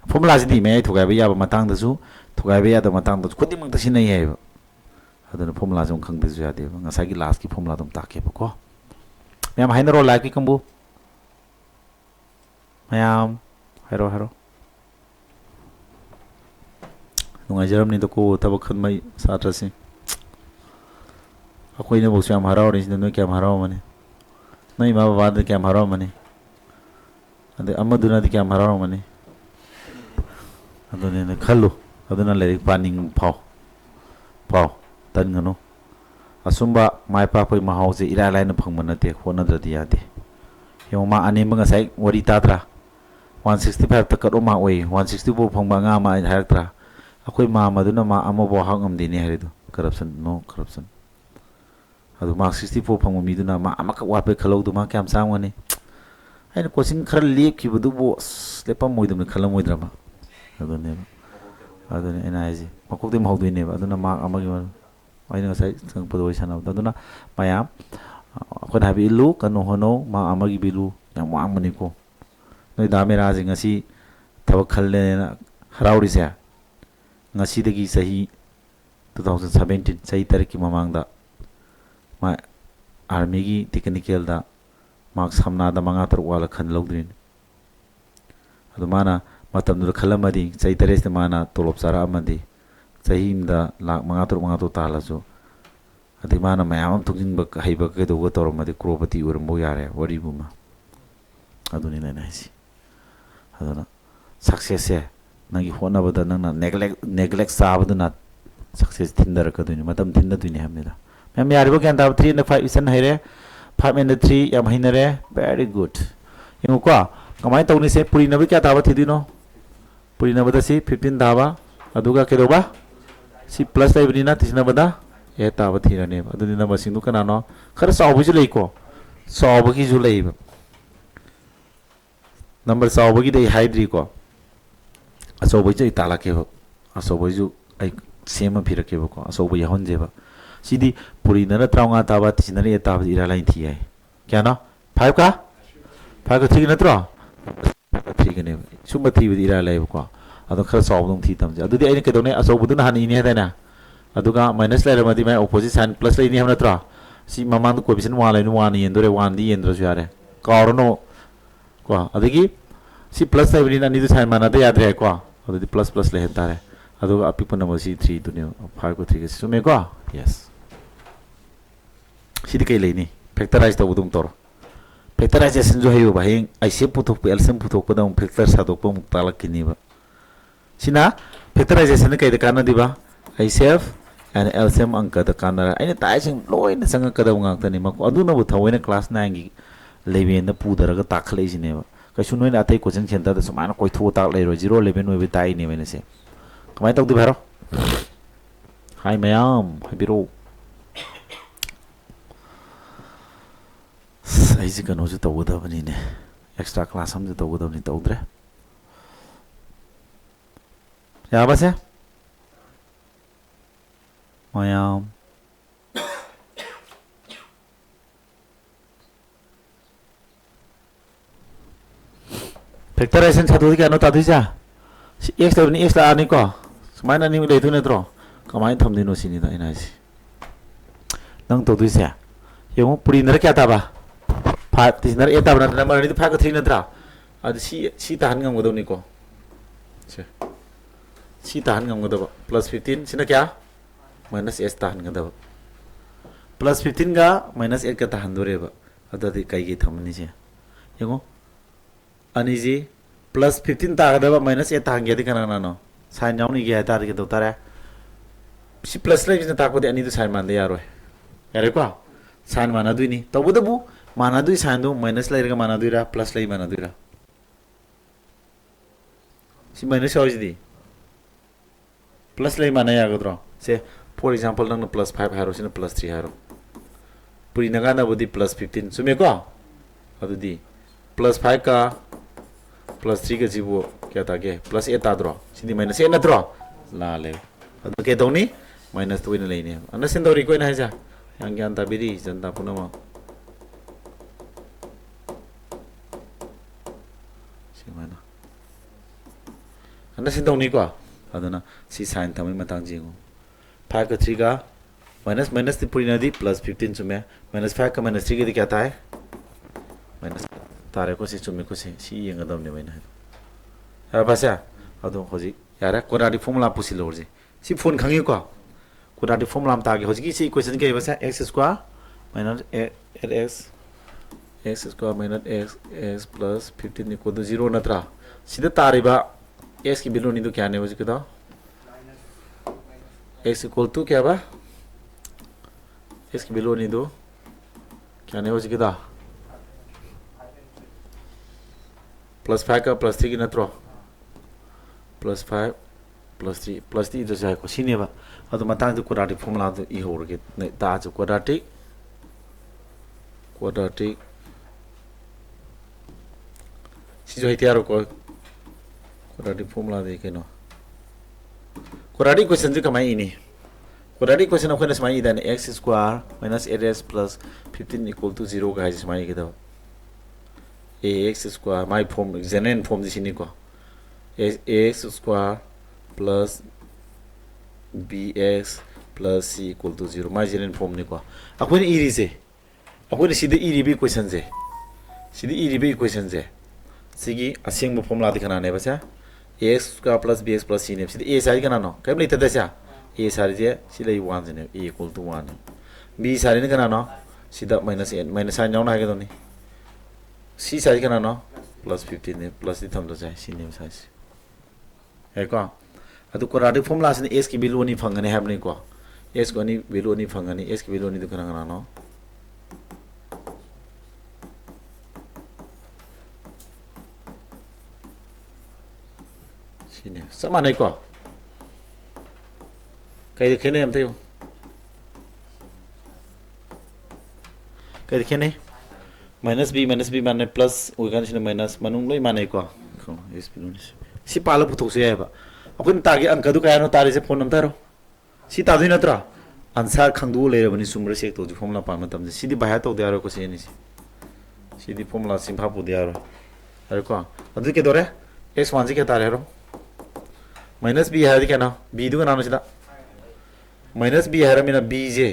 formula si di mai thuga be ya ba matang da su thuga be ya da matang da khudi mang ta sin nei hai adu formula jong khang de ju ya de nga sa gi last ki formula dum ta ke ba ko ma'am हाइना रो like कंबू ma'am हेरो हेरो नुंगा जरम नि तो को तब खन मई सात्रसी अखोई ने बोस याम हराव रिस न क्या हराव मने नहीं मा बाबा दे क्या हराव मने अदे अमदुना दे क्या हराव मने अदने ने खल्लो अदना ले पानिंग फाव फाव तन गनो असुम्बा माय पापै महाउजे इरा लाइन फंगमन नते होनद्रदि यादे Yoma अनेम ngasai wari tatra 165 ta karo ma oi 164 phangba nga ma haraktra akoi ma maduna ma amabo hangam dini haridu corruption no corruption adu mark 64 phangmo miduna ma amaka wa pe khalo du ma kyam sangwani aina coaching khar lep ki budu bo lepam moidum khalam moidra ma adune ena ji makok dem hawdu ne ba aduna ma amagi aina ngasai sang podo sana aduna mayam akon habi lu kanu hono ma amagi bilu yang wang mani ko noi da mera ji ngasi thawak khalle na harauri se ngasi dagi sahi 2017 sahi tarik ki mamang da ma army gi technical da mark samna da manga tar wala khan logdrin adu mana matam dur khalamadi sahi tares da mana tolop sara amadi sahi imda lak manga tar tala so adi mana mayam thukjing ba haiba ke do tor ma de crowpati urmo yare wari buma aduni na nai si aduna success nangi hona bada nang neglect sabaduna success tindar kaduni matam tinda duni hamnida mem yaribo kan ta 3 and 5 isan haire 5 and 3 yam hinare very good ingo ko kamai tawni se purina bi kya taba thidino purina bada si 15 taba aduga kedoba si plus laibni tisna bada e taba thirane aduni number sindu kana no khara sawbu ju leiko sawbu ki ju leiba number sawbu ki dei hydri ko asobu ju itala ke asobu ju ai sema phira ke ko asobu yahon jeba sidi purina na traunga taba tisna re taba ira lain thi ai kya na 5 ka 5 ka 3 na tro 3 ka ne sumba 3 bi ira lai ko ado khara sawbu dong thi tam ja adudi ai ne ke done asobu du na hani ne da na aduga minus lai ramadi mai opposite sign plus lai ni hamna tra si mamang coefficient 1 lai nu 1 yen dore 1 di yen dro su yare karono ko adigi si plus lai ni na ni du sign mana da yad re ko adudi plus plus lai henta re aduga api pun number si 3 du ne 5 ko 3 ke su me ko yes si di kai lai ni factorize to budum tor factorization jo hayo ba hing ai se putok pe lsm putok pa dam factor sa to pa mutalak kini ba sina factorization kai da kana di ba ai sef and LCM angka da kana ai ta sing loi na sanga kada ngak tani ma ko aduna bu thawena class 9 gi leven da pu daraga takhale jine ba ka sunoi na tai question center da sumana koi thu tak lai ro 0 11 oi tai ne mena se kamai tok di bharo hai mayam hai biro ai ji kan hoju tawu da bani ne extra class ham ju tawu da ni tawdre ya ba se mayam factorization satu ki anu tadi ja x ni x la ani ko smaina ni le tu ne tro kamai tham dino sini da ina si nang to du se yung purinar kya ta ba 5 tisnar e ta ba na number ni 5 ka 3 na tra ad si tahan ngam godo ni ko che si tahan ngam godo plus 15 sina kya minus s tahan ngada plus 15 ga minus 8 ka tahan dore ba adadi kai gi thamni je yengo ani ji plus 15 ta ga ba minus 8 tahan ge di kana na no sign jaw ni ge ta ge to tare si plus le ni ta ko de ani du sign man de yaro yare ko sign mana du ni to bu bu mana du sign du minus le ga mana du ra plus le mana du ra si minus ho ji plus le mana ya ga tro se for example nang plus 5 haro sina plus 3 haro puri naga na bodi plus 15 sume ko adu di plus 5 ka plus 3 ka jibo kya ta ke plus 8 ta dro sini minus 8 na dro la le adu ke doni minus 2 na le ni ana sin dori ko na ja yang gyan ta biri janta punama simana ana sin doni ko aduna si sign thamai matang jingo 5 का 3 का minus minus the पूरी नदी plus 15 चुमे minus 5 का minus 3 के क्या था है minus तारे को से चुमे को से सी ये गदम ने मैंने है बस या अदो होजी यार कोराडी फॉर्मूला पुसी लोर जी सी फोन खंगे को कोराडी फॉर्मूला में तागे होजी की सी क्वेश्चन के बस x square minus x square minus x plus 15 equal to 0 नत्रा सीधा तारे बा x की वैल्यू नहीं तो क्या ने होजी कितना x इक्वल टू क्या बा x की वैल्यू नहीं दो क्या नहीं हो सकेगा प्लस 5 का प्लस 3 की नत्रो प्लस 5 प्लस 3 इधर से है को सीने बा अतो मतंग तो क्वाड्रेटिक फॉर्मूला तो ई हो रगे ने ता जो क्वाड्रेटिक सी जो इतिहार को क्वाड्रेटिक फॉर्मूला दे के नो क्वाड्रेटिक क्वेश्चन जो कमाई इनी quadratic question of course mai dan x square minus 8s plus 15 equal to 0 ga is mai ke do ax square my form general form this ni ko ax square plus bx plus c equal to 0 my general form ni ko akoi ni iri se akoi ni sidi iri bi question je sidi iri bi question je sigi asing bo formula dikhana ne ba cha ax square plus bx plus c ne sidi a sai kana no kai mli ta da cha a sari je sila 1 jene a equal to 1 b sari ne kana no sida minus 8 minus sign jauna ha ni c sari kana no plus 15 ne plus di tham do jai c ne sai ꯍꯥꯏꯀꯣ ꯑꯗꯨ ꯀ꯭ꯋꯥꯗ꯭ꯔꯥꯇꯤꯛ ꯐꯣꯔꯃꯨꯂꯥꯁꯤꯅ x ꯒꯤ value ꯑꯅꯤ ꯐꯪꯒꯅꯤ ꯍꯥꯏꯕꯅꯤꯀꯣ x ꯒꯤ ꯑꯅꯤ value ꯑꯅꯤ ꯐꯪꯒꯅꯤ x ꯒꯤ ꯚꯦꯂꯨ ꯑꯅꯤꯗꯨ ꯀꯅꯥ ꯀꯅꯥꯅꯣ ꯁꯤꯅꯦ ꯆꯞ ꯃꯥꯟꯅꯩꯀꯣ ꯀꯩꯗ ꯈꯦꯠꯅꯩ ꯑꯝꯇ ꯌꯦꯡꯉꯨ ꯀꯩꯗ ꯈꯦꯠꯅꯩ माइनस बी माने प्लस ओइगान माइनस मनुंग लोई माने को सी पाल पुथोसे है अखुन तागे अंक दु कायनो तारे से फोन नंतर सी तादि नत्रा आंसर खंगदु लेरबनि सुमर चेक तो फॉर्मुला पा मतम सिदि बाया तो देरो को सेनि सिदि फॉर्मुला सिंफा पु देरो अरे को अदु के दोरे x1 जी के तारे रो माइनस b है के ना b दु ना सिदा माइनस b है रमिना b जे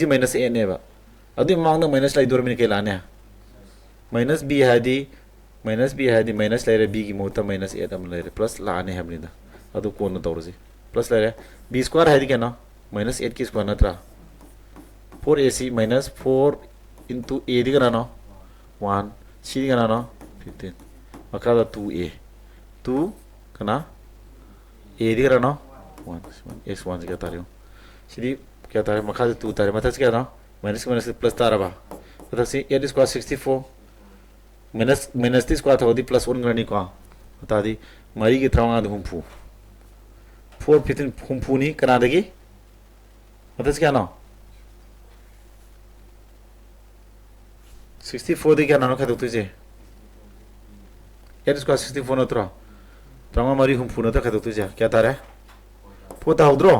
माइनस a ने बा अदु मांग न माइनस लाई दोर मिने के लाने माइनस b है दी माइनस लेरे b की मोता माइनस a दम लेरे प्लस लाने है बनिदा अदु कोन तौरजे प्लस लेरे b स्क्वायर है दी के ना माइनस 8 की स्क्वायर नत्रा 4ac माइनस 4 into a दी कना नो 1 c दी कना नो 15 मकादा 2a 2 कना a दी कना नो 1 x1 से क्या तारे हो सीधी क्या तारे मकादा 2 तारे मतलब क्या ना माइनस प्लस तारा बा मतलब सी 8 स्क्वायर 64 माइनस ती स्क्वायर था प्लस 1 गनी को बता दी मरी की थ्रांगा दु हुंफू 4 15 हुंफू नी कना देगी मतलब क्या ना 64 दे क्या ना खा दो तुझे 8 स्क्वायर 64 नत्रा थ्रांगा मरी हुंफू नत्रा खा दो तुझे क्या तारे फोता होद्रो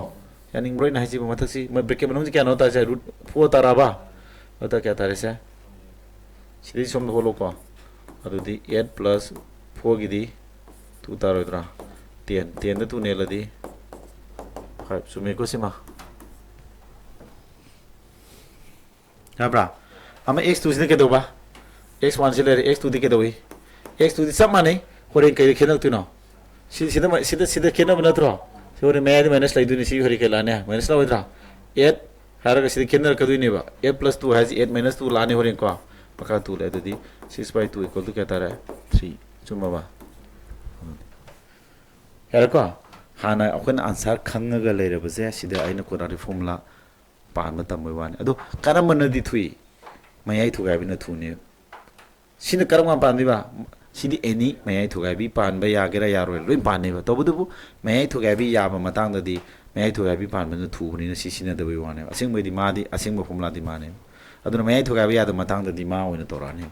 यानी ब्रोइ ना हिजी मतलब सी मैं ब्रेक के बनूं क्या ना होता है रूट 4 तारा बा बता क्या तारे से सीधी सोम होलो को अदुदी 8 plus 4 गिदी 2 तारोद्रा 10 द 2 नेलदी 5 सुमे को सिमा याब्रा हम x2 से के दोबा x1 से ले x2 दी के दोई x2 दी सब माने होरे के खेनक तुनो सीधा खेना बनत्रो होरे मैं माइनस लाइदुनी सी होरे के लाने माइनस लावद्रा 8 हारगा सीधा खेनर कदुनी बा 8 plus 2 has 8 minus 2 लाने होरे को पका 2 ले ददी 6/2 equal to क्या तारा 3 चुम्मा बा यार को हाना अखन आंसर खंगगा लेरबसे सिदा आइना कोरारि फॉर्मुला पान मतम वाने अदो करम नदी थुई मयाई थुगाबि न थुने सिन करम पानदिबा सिदी एनी मयाई थुगाबि पानबा यागेरा यारोय लोइ पानेबा तबुदुबु मयाई थुगाबि याबा मतांगदि मयाई थुगाबि पानबन थुहुनि न सिसिना दबि वाने असिंबदि मादि असिंब फॉर्मुला दि माने अदुना मयाई थुगाबि याद मतांगदि मा ओइना तोराने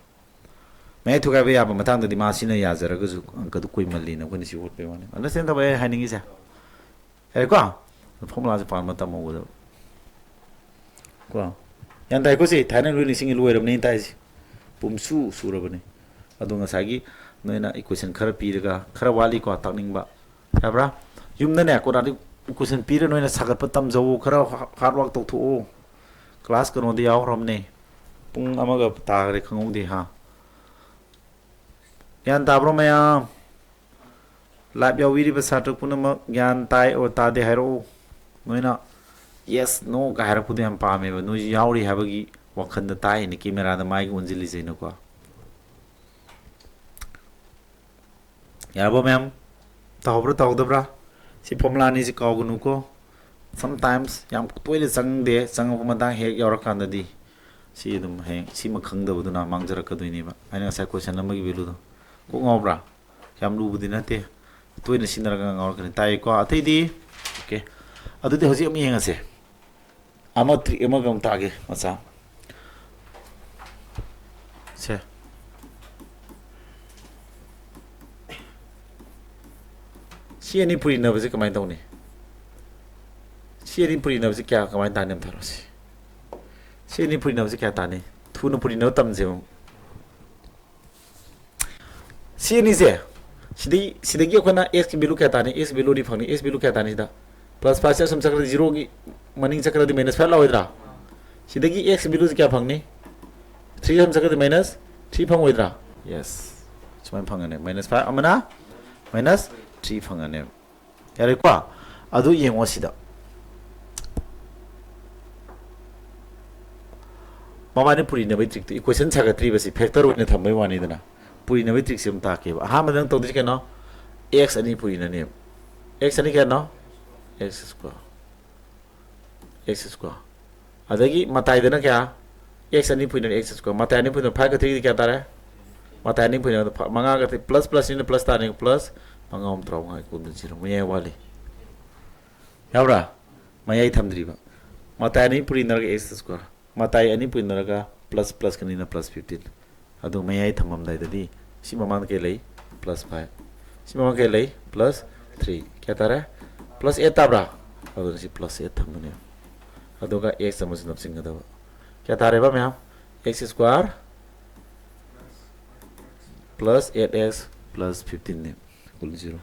मैं थुगाबे याब मतांग दी मासिना याजरगजु अंकदु कोइमल्ली न कोनि सिवोट पे वाने अंडरस्टैंड तबे हाइनिंग इसा है को फॉर्मुला से पान मता मगो को यान ताइ को सि थाने रुनि सिंग लोइरब नै ताइ पुमसु सुरबने अदु ngसागी नोइना इक्वेशन खर पीरगा खर वाली को ताकनिंगबा याब्रा युमदने कोरादि इक्वेशन पीर नोइना सागत पतम जौ खर हार्ड वर्क तौथो क्लास कनो दि याव रमने पुंग अमगा तागरे खंगौदि हा ज्ञान ताब्रो मयाम लाइव यावीरिबा सात्र पुनमक ज्ञान ताइ ओ तादे हाइरो नोइना यस नो का हाइरो पुदे हम पामेबा नो यावरि हाबगी वखंद ताइ नि कैमरा दा माइक उनजिलि जैनो को याबो मैम तावब्रो तावदब्रा सि फॉर्मुला नि सि कावगनु को समटाइम्स याम तोइले संगदे संगप मता हेक यावरकांददि सि दुम हे सि म खंगदबदुना मांगजरकदुइनिबा आइना सा क्वेश्चन नंबर की वैल्यू दो को ngobra yam lubudi nate toina sinaraga ngawrkani tai ko athidi okay adudi hoji ami hengase ama tri ama gam tage macha se si ani puri na base kamai tawni si ani puri na base kya kamai tanem tharosi si ani puri na base kya tane thuna puri na tamje सीनी से सिदगी अखना x की value क्या ताने x value दी फंगनी x value क्या ताने सिदा plus 5 से सम चक्र 0 की मनिंग चक्र दी -5 लावइद्रा सिदगी x वैल्यू से क्या फंगनी 3 सम चक्र दी -3 फंगोइद्रा यस सुमाय फंगने -5 अमना -3 फंगने यारे को अदु येंगो सिदा मामाने पुरी ने बै ट्रिक इक्वेशन सागत्रि बसी फैक्टर ओइने थमै वानी दना पुरी नबे ट्रिक सिम ताके हा मदन तो दिस के न x अनि पुरी नने x ani kya no x square x square adagi matai dana kya x ani puina x square matai ani puina 5 ka 3 kya tare matai ani puina manga ka plus plus ni plus ta ni plus manga om traw ngai kun 0 me wali yabra mayai thamdri ba matai ani puina x square matai ani puina ga plus plus kanina plus 15 adu mayai thamam dai dadi si mamang ke lei plus 5 si mamang ke lei plus 3 kya tare plus 8 tabra adu si plus 8 thamne adu ga x samus napsing da kya tare ba myam x square plus 8x plus 15 ne equal 0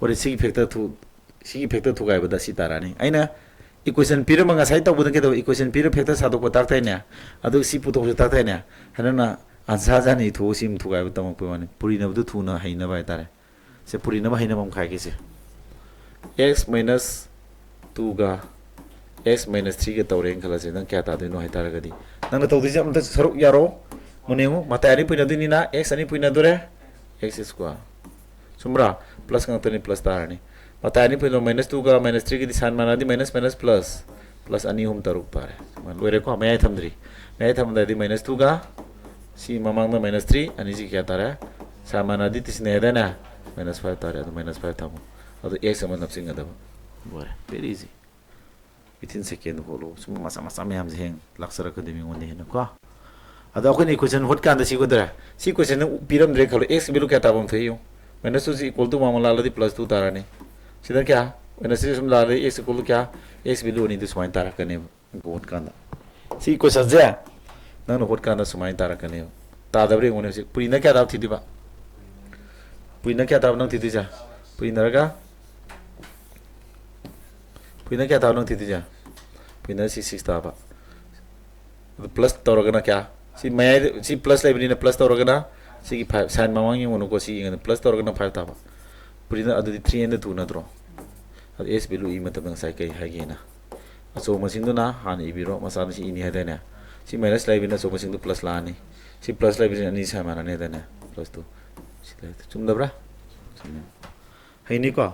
ore si factor tu ga ba da si tarani aina equation pira manga sai ta budan ke do equation pira factor sa do ko tak tai ne adu si pu to tak tai ne hanana answer ja ni thu sim thu ga ba tam ko mane puri na bu thu na haina ba tare se puri na ba haina bam khai ke se x minus 2 ga x minus 3 ke tawreng khala se nang kya ta de no hai tar ga di nang to di jam ta saruk yaro monemu mata ani puina dini na x ani puina dore x square sumra plus ngang tani plus tar ni mata ani puina minus 2 ga minus 3 ke di san mana di minus minus plus plus ani hum taruk pare man loire ko mai thamdri mai thamda di minus 2 ga si mamang na minus 3 ani ji kya tare sa mana di tisne da na minus 5 tare minus 5 thamu adu x sama napsing da bore very easy within second holo sum masa masa me ham jeng laksara ka demi ngon ne ko ada ko ni question hot kan da si ko dra si question piram dre khalo x bilu kya tabam theyo minus 2 is equal to mamala la di plus 2 tara ne sida kya minus 3 sum la di x equal to kya x bilu ni du smain tara ka ne ko hot kan da si question ja nang no hot kan da smain tara ka ne ta da bre ngone si puri na kya da thi di ba puri na kya da nang thi di ja puri na ga puri na kya da nang thi di ja puri na 6 ta ba plus tawra gana kya si may si plus library na plus tawra gana si 5 san mamang yung ano ko si ngana plus tawra gana 5 ta ba puri na adu 3 and 2 na dro ad s bilu i matab ng sai kai hagi na so machine do na han ibiro masana si ini hada na si minus library na so machine do plus la ni si plus library ani sa mana ne da na plus 2 si lai chum da bra hai ni ko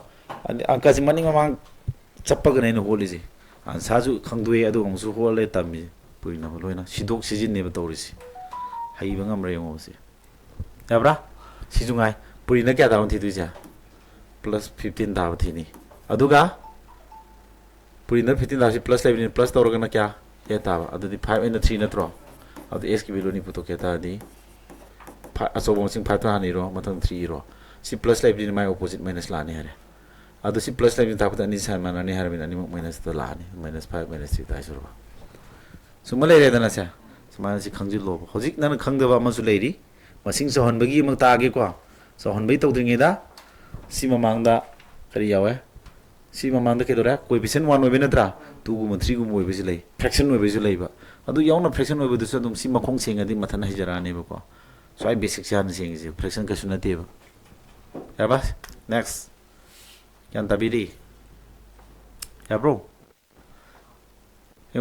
angka si mani mamang chappa gana no holi ji an sa ju khangdue adu ngom su hol le tammi puina loina sidok sijin ne batorisi hai bangam re ngo se yabra sijungai puina kya daun thi duja plus 15 daw thi ni aduga puina 15 daw si plus 11 plus tawra gana kya ya ta adu di 5 and 3 na tro adu s ki bilu ni puto ke ta di aso bong sing 5 ta ni ro matang 3 ro si plus 11 mai opposite minus la ni hare adu si plus 11 ta pata ni san mana ni hare min ani minus ta la ni minus 5 minus 3 ta suro sumale re dana sa samana si khangji lo hojik nan khangdaba ma su leiri masing so honbagi mang ta ge ko so honbai tawdringe da si mamang da kari yawe si mamang da ke dora coefficient 1 obe natra 2 gu 3 gu obe si lei fraction obe si lei ba adu yauna fraction obe du so dum si makhong senga di mathan hi jara ne ba ko so ai basic jan seng ji fraction ka suna te ba ya ba next yan tabiri ya bro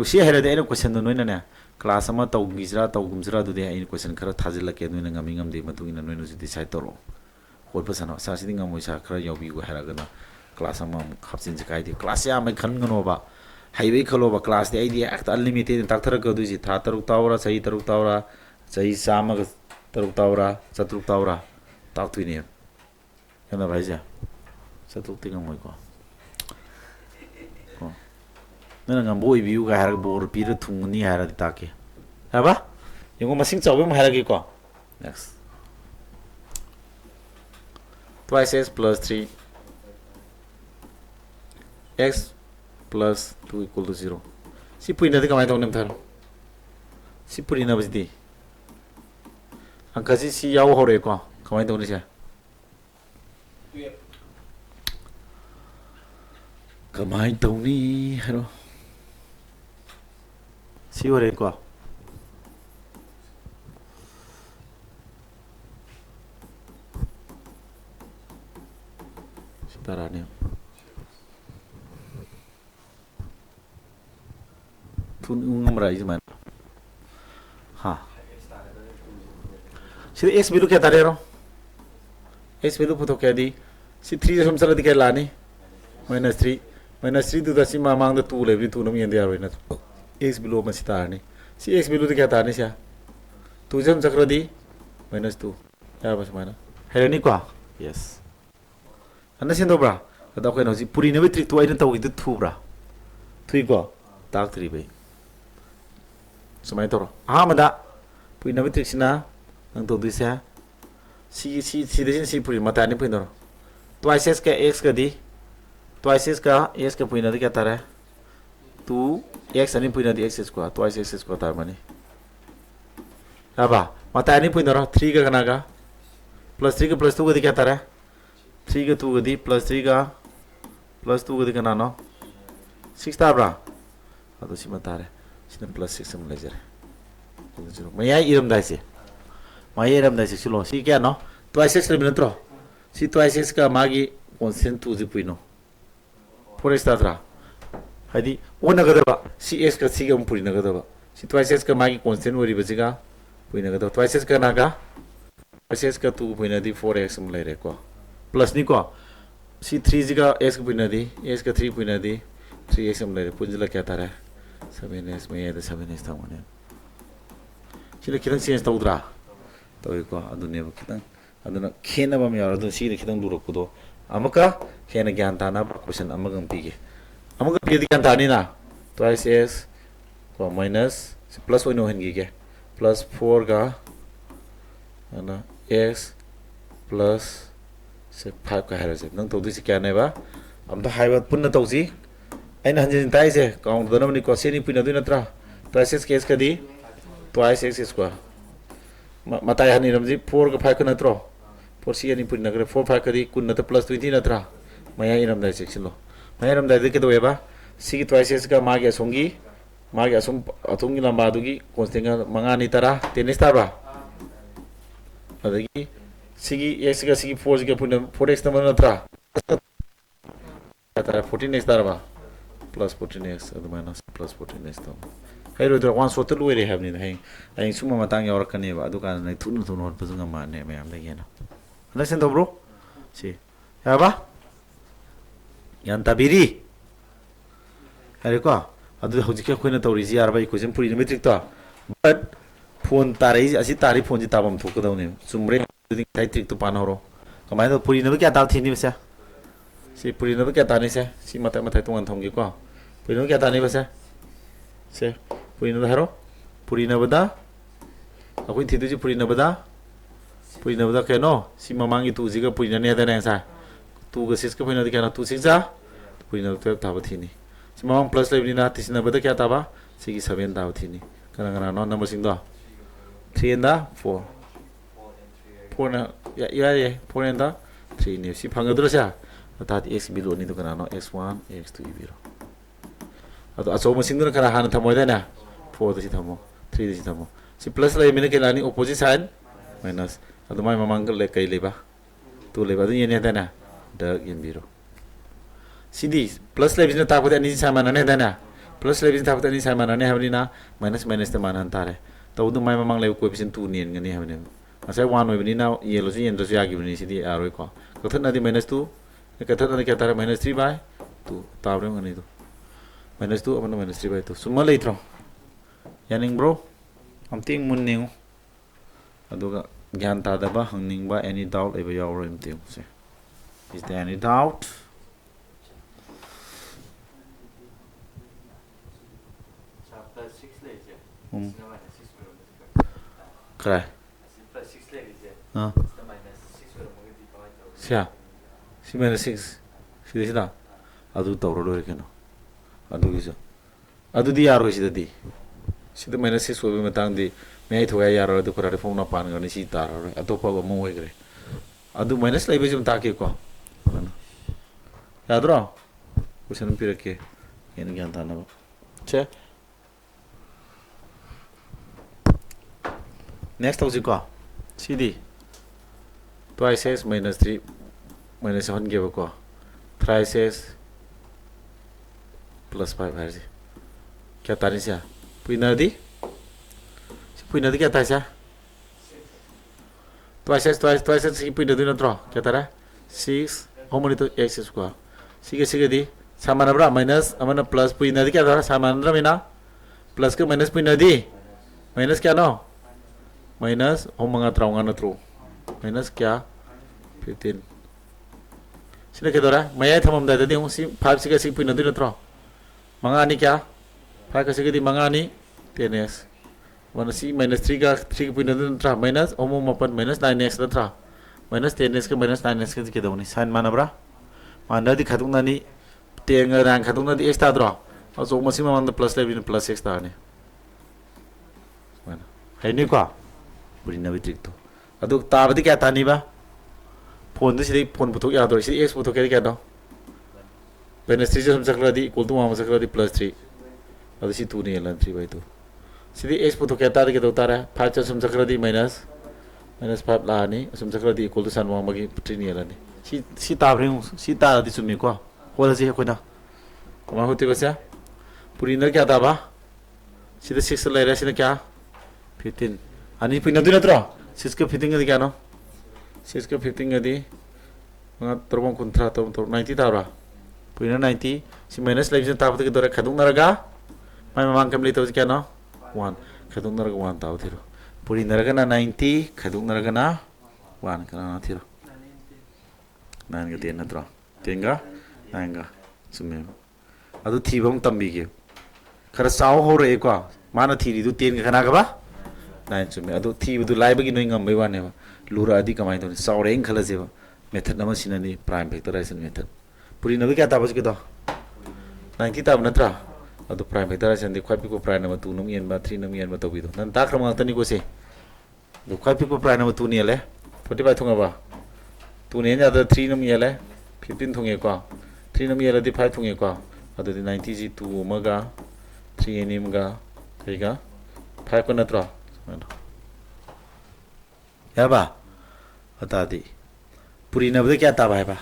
si hera de question no noina ne class ama taw gisra taw gumsra du de ai question khara thajil ke noina ngami ngam de matu ina noina ju decide toro hol pa sana sa siding ngam moisa khara yobi go hera gana class ama khapsin jikai de class ya mai khan ngano ba highway khalo ba class de ai de act unlimited tak thara ka du ji tha taruk tawra sahi taruk tawra sahi sama taruk tawra chatruk tawra tak tu ni yana bhai ja chatruk ting ngam ko nana ngam boy view ga har bor pir thung ni har ta ke aba yung masing chaw ma har gi ko next twice s plus 3 x plus 2 equal to 0 si puina de kamai tong nem thar si puina bajdi angka si yaw hore ko kamai tong ni sa kamai tong ni haro si hore ko tarane tun ungam rai man ha si x bilu kya tare ro x bilu puto kya di si 3 sam sala di kya lani minus 3 minus 3 to si mamang the 2 level 2 no mi ende aro na x below ma star ni si x below the kya tar ni sia 2 jam chakra di minus 2 ya bas mana hai ni kwa yes ana sin do bra da ko no si puri ne trick to ai na taw itu 2 bra 3 ko tak 3 bai sumai to ahmada puri ne trick sina nang to du sia si de si puri mata ni pui no twice s ka x ka di twice s ka pui na di kya tar hai 2 x ani pui na di x square twice x square tar mani apa mata ani pui no 3 ka kana ka plus 3 ka plus 2 ka di kya tar hai 3 ka 2 ka di plus 3 ka plus 2 ka di kana no 6 tar bra ado si mata re sina plus 6 sam le jare maya iram dai se maya iram dai se sulo si kya no twice x le minatro si twice x ka magi constant 2 ji pui no forest atra hadi ona ga ba si x ka si ga puri na ga ba si twice x ka magi constant ori ba jiga pui na ga twice x ka na ga twice x ka 2 pui na di 4x sam le re ko plus ni ko si 3 jiga x ka pui na di x ka 3 pui na di 3x sam le re punjila kya tar hai 7x me da 7x ta mane sila kitang change tawdra tawi ko adune ba kitang aduna khena ba me yar adu si kitang durok ko do amaka khena gyan ta na question amagam pige amaka pige gyan ta ni na twice x ko minus plus oino hen gi ge plus 4 ga ana x plus se 5 ka hara se nang to du si kya nei ba am ta hai ba punna to si aina hanjin tai se count da na ni ko se ni pina du na tra twice x case ka di twice x square matai hani ramji 4 ka 5 ka na tro 4 si ani pun na 4 5 ka di kun na ta plus 20 na tra maya iram dai section lo maya iram dai ke do ba si twice x ka ma ge songi ma ge asum atungi lamba du gi constant ga manga ni tara tenis ta ba adagi sigi x ka sigi 4 ga pun 4x na na tra tara 14x tara ba plus 14x adu minus plus 14x ta hai ro da one shot lu re have ni hai ai suma matang yaw rakani ba adu kan nai thunu thunu hot pazunga ma ne me am lagi na understand to bro si ya ba yan tabiri hai ko adu hoji ke khoina to ri ji ar ba equation puri metric to but phone tarai asi tari phone ji tabam thok da ne sumre tai trick to pan horo kamai to puri ne kya ta thini ba si puri ne kya ta ni se si mata mata to an thong gi ko puri ne kya ta ni ba se puri na haro puri na bada akoi thidu ji puri na bada ke no si mamangi tu ji ga puri na ne da na sa tu ga sis ka puri na di kana tu sing sa puri na ta ta ba thini si mamang plus le ni na tis na bada kya ta ba si gi 7 ta ba thini kana kana no number sing do 3 and 4 4 na ya 4 and 3 ni si phang adra sa ta x below ni to kana no x1 x2 biro ado aso ma sing do kana han thamoi da na 4 da si thamo 3 da si thamo si plus la mine ke lani opposite sign minus ado mai mamang le kai le ba tu le ba du yen da na da yen biro sidi plus le bizna ta ko da ni sa mana ne da na plus le bizna ta ko da ni sa mana ne ha ni na minus minus ta mana han ta re to du mai mamang le coefficient 2 nien ngani ha ni asai 1 oi ni na ye lo si yen do ya gi ni sidi aroi ko ko thana di minus 2 ka thana ke ta minus 3 by 2 ta bre ngani do minus 2 apa minus 3 by 2 summa le itro yaning bro am ting mun ning aduga gyan ta da ba hangning ba any doubt eba yaw ro im ting se is there any doubt chapter 6 le je minus 6 bro kra plus 6 le je ah minus 6 bro mo di pa ta sia si minus 6 si disa adu to ro ke no adu giso adu di yaro si di si to minus 6 obi matang di me ai thoya yaro du kora reform na pan ngani si tar ro atopa ba mo we gre adu minus lai be jum ta ke ko yadro question pira ke yen gyan ta na ba che next house ko cd twice s minus 3 minus 1 ke ba ko thrice s plus 5 है जी क्या तारीख से पुईना दी क्या तारीख से twice s की पुईना दी ना क्या तारा 6 how many to x square सिगदी सामानब्रा माइनस अमन प्लस पुनदी क्या था सामानद्रमिना प्लस के माइनस पुनदी माइनस क्या नो माइनस हम मंगा त्राउंगा नत्रो माइनस क्या 15 सिने के दौरा मैं थमम दादा दी हूँ सी 5 सिगा सी पुनदी नत्रो मंगा नहीं क्या 5 का सिगदी मंगा नहीं 10x वन सी माइनस 3 का 3 पुनदी नत्रा माइनस हम मपन माइनस 9x नत्रा माइनस 10x के माइनस 9x के दो नहीं साइन मानब्रा मानदा दी खातुंग नानी तेंग रैंक खातुंग नादी x ताद्रो और जो मसी में one plus eleven plus x ताने माना है नहीं क्या बुरी नवी ट्रिक तो अदुक ताबदी क्या तानी बा फोन तो सीधे फोन पुथुक याद हो सीधे x पुथुक क्या दो माइनस 3 से हम सकला दी इक्वल टू वहाँ सकला दी प्लस 3 अदु सी 2 नहीं है 3/2 सीधे x पुथुक क्या तारी के दो तारा 5 से हम सकला दी माइनस 5 लानी असम सकला दी इक्वल टू सन वहाँ मगी 3 नहीं है लानी सी ताबरे हूँ सी तारा दी सुमी को होता जी कोई ना कमाल होती कैसे पूरी नर क्या ताबा सीधे 6 ले रहा सीधे क्या 15 अनि पुना दिन तो 6 के 15 क्या नो 6 के 15 दी तरबों कुंत्रा तो 90 ताबरा पुना 90 सी माइनस लाइफ से ताबते के दौरे खदुंग नरगा मैं मांग कम लेते हो क्या नो 1 खदुंग नरगा 1 ताब थीरो पूरी नरगा ना 90 खदुंग नरगा ना 1 करना ना थीरो 9 के 10 नत्रो 10 का 9 का सुमे अदु थीबम तंबीगे खरा साव हो रे को माना थीरी दु 10 का खना का बा 9 सुमे अदु थीबदु लाइबगी नोइ ngam bai wane ba lura adi kamai to saure eng khala jeba method nama sinani prime factorization method puri nabi kya tabas ke to 90 tab natra adu prime factorization de khwai ko prime nama 2 nam yen ba 3 nam yen ba to bi do nan ta khrama tani ko se do khwai ko prime nama 2 ni le 45 thunga ba 2 ne nya da 3 nam ye le 15 thunge ko 3 nam ye la di 5 thunge ko adu di 90 ji 2 maga 3 ni maga kai ga 5 ko natra ya ba bata di puri na bade kya ta ba ba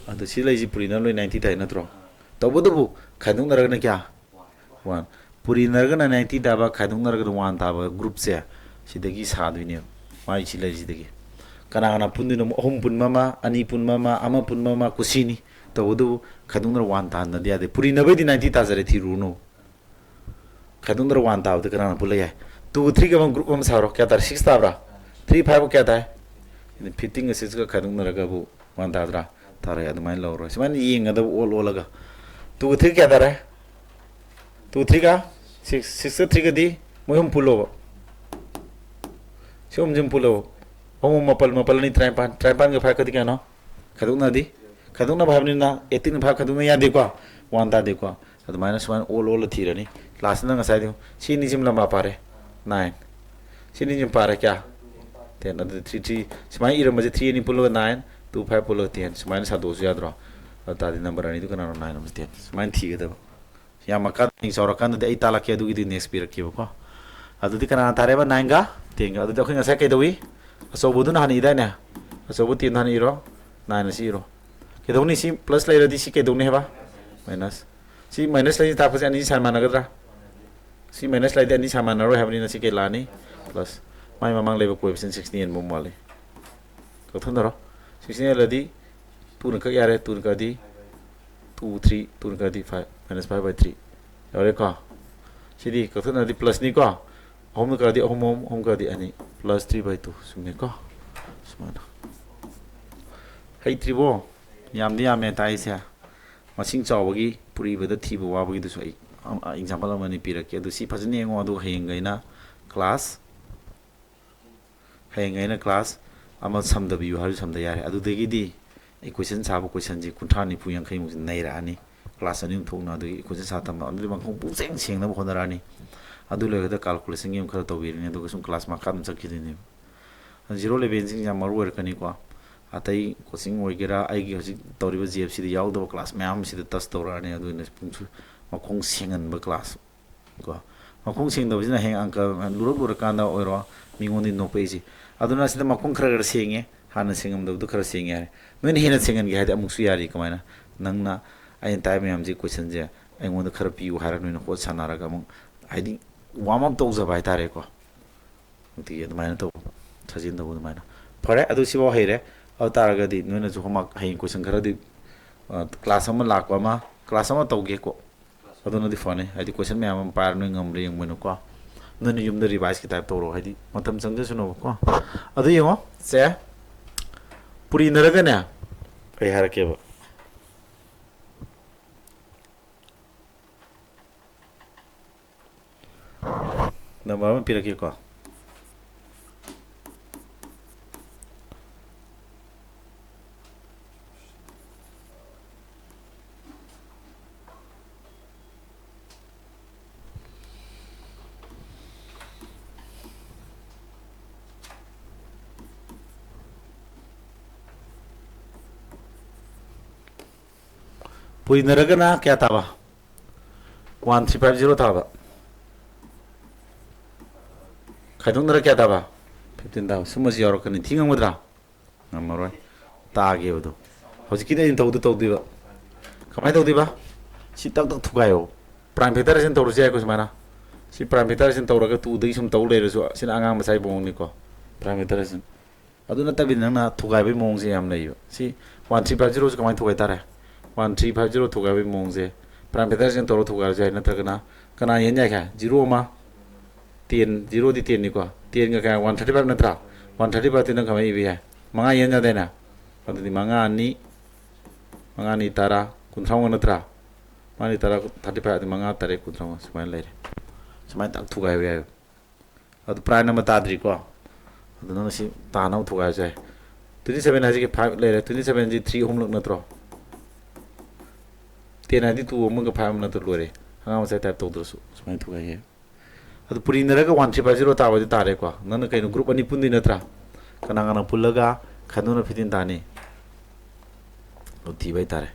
adu si lai ji puri na loi 90 ta na tro to bodu bu khadung na na kya 1 puri na na 90 ta ba khadung na na 1 ta ba group se sidagi sa du ne mai si lai ji dagi kana kana pun dinu hom pun mama ani pun mama ama pun mama kusini to bodu khadung na 1 ta na dia de puri na be di 90 ta zare thi ru no khadung na 1 ta de kana pula ya 2 3 का group में सारो क्या था 6 था ब्रा 3 5 क्या था इन fitting से इसका खदुंग नरगा बु वन था द्रा थारे याद माइन लो रो समान ये ngada all all लगा 2 3 क्या था रे 2 3 का 6 6 3 का दी मोहम पुलो सोम जम पुलो हम मपल मपल नहीं ट्राइपान का फाक क्या नो खदुंग ना दी खदुंग ना भावनी ना 18 भाग खदुंग या देखो वन था देखो तो -1 all all थी रनी लास्ट ना ngasa दी सी निजिम लंबा पारे 9 sini jam para kya 10 ada 3 3 semai ira maje 3 ni pulo 9 2 5 pulo 10 semai sa do ya dro ta di number ani tu kana 9 number 10 semai thi ga da ya maka ni sora kan da ai tala ke du gi next period ke ko adu di kana tare ba 9 ga 10 ga adu da khinga sa ke do wi so bu du na ni da na so bu 3 hani ro 9 na si ro ke do ni si plus lai ra di si ke do ne ba minus si minus lai ta pa ani san mana ga dra si minus lai ani samana ro have ni na si ke lani plus mai mamang level coefficient 16 en mum wale ko thon ro 16 la di 2 na ka yare 2 na ka di 2 3 2 na ka di 5 minus 5 by 3 yare ko si di ko thon na di plus ni ko hom ka di hom ka di ani plus 3 by 2 sumne ko sumana hai tribo yam di yam ta isa masing chawagi puri bada thibo wa bagi du so example of mani pira ke du si phajne ngo du hengaina class hengaina class ama samda bi har samda yare adu degi di equation sa bu question ji kunthra ni pu yang khai mu nei ra ani class ani thong na du equation sa tam adu bang khong pu seng seng na khon ra ni adu le ga calculation ngem khara to bi ni du sum class ma kham sakhi ni zero level sing ya maru er kani ko atai coaching oigera ai gi hoji toriba gfc di yaw do class ma'am si da test to ra ni adu ne pung makong singan ba class ko makong sing do jina heng angka luruk kan da oiro mingon ni no peji aduna sida makong khara singe hana singam do khara singe are men hina singan gi hada amuk su yari kamaina nangna ai time am ji question je ai ngon da khara piu hara no ko sanara ga mong ai di warm up to za bai tare ko ti ya maina to sajin do maina pare adu si bo heire aw tara ga di no na ju homak hein question khara di class ama lakwa ama class ama tauge ko aduna di fane hadi question me am par no ngamre yang meno ko nani yum da revise ki type toro hadi matam changde suno ko adu yengo se puri naraga ne ai harake ba number one piraki ko puri naraga na kya taba 1350 taba खाइदोंनरा क्या दाबा 15 दाबा सुमसि यारकनि थिंगमद्रा नमरय तागेबदो हजिकिने इन तौदु तौदिबा कमाय तौदिबा सि तक तक थुगायो prime federation तौरसे आइको समाना सि prime federation तौरगा तु दै सुम तौ लेरसु सिन आंगा मसाइ बोंगनिको प्राइम फेडरेशन अदु नतबि नंगना थुगायबै मोंगसे याम लैयो सि 1350 कमाय थुगाय तारे 1350 थुगायबै मोंगसे प्राइम फेडरेशन तौर थुगाय जाय नत्रगना कना येन जायखा 0 मा 10 0 di 10 ni ko 10 ga ka 135 natra 135 tin ka mai bi ha manga yen ja dena adu di manga ni tara kunthang natra mani tara 35 di manga tare kunthang samai lai samai tak thu ga ya adu prai na mata dri ko adu na si ta na thu ga ja 27 ha ji ke 5 lai 27 ji 3 hom lok natro 10 ha di 2 hom ga 5 natro lore hanga ma sai type to do su samai thu ga ya ಅದು ಪುರಿನರಗ 1350 ತಾವದಿ ತಾರೆ ಕೊ ನನ್ನ ಕೈನು group ani pundi natra kananga pullaga khaduna fitin tani uthi bai tare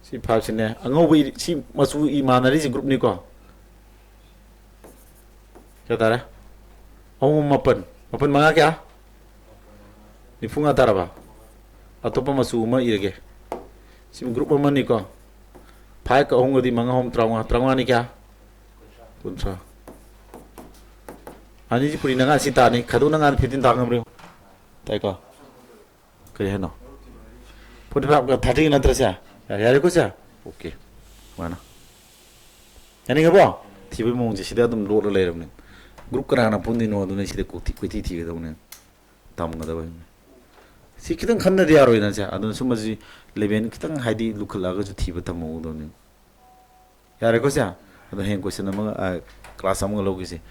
si phasine angau bai si masu I manari si group ni ko kya tare mapan manga kya ni funga taraba atopa masu ma irege si group ma ni ko phai ka hongo di manga hom traunga ni kya kunsa ani ji puri nanga sita ni khadu nanga 15 ta ngamre tai ko kaya heno puri pa ka 30 na trasa yare ko sa okay mana ani ngabo tibe mong ji sida dum lo le ram group kara na pundi no du ne sida ko ti ti ga dum tam ga da ba si kitang khanna dia ro ina sa adun sumaji leben kitang haidi lukhala ga ju tibe ta mo do ne yare ko sa ada hen question amang class amang logisi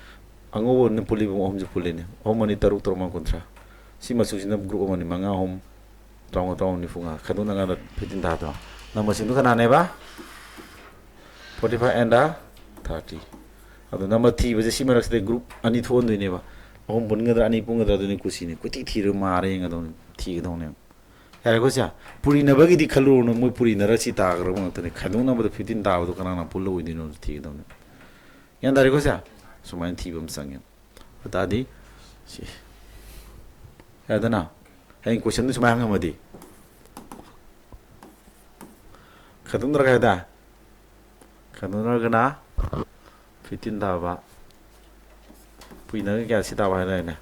ango ne puli bo hom ju puli ne homani taruk torma kontra si masu sina group amani manga hom taung ni funga khaduna nga fitin da to na masin du kana ne ba 45 and 30 adu number 3 baje si marak de group ani thon du ne ba hom bun nga ani pung nga du ne kusi ne kuti thiru mare nga do thi ga do ne yare ko sa puri na bagi di khalu no mo puri na ra si ta ga ro ta ne khaduna ba 15 da do kana na pulo wi no thi ga do ne yan dare ko sa sumain thi bam sang yan bata di si ya da na hay question du sumai hang ma di khadun ra ga da khadun ra ga na 15 da ba puri na ga si ta ba ha ne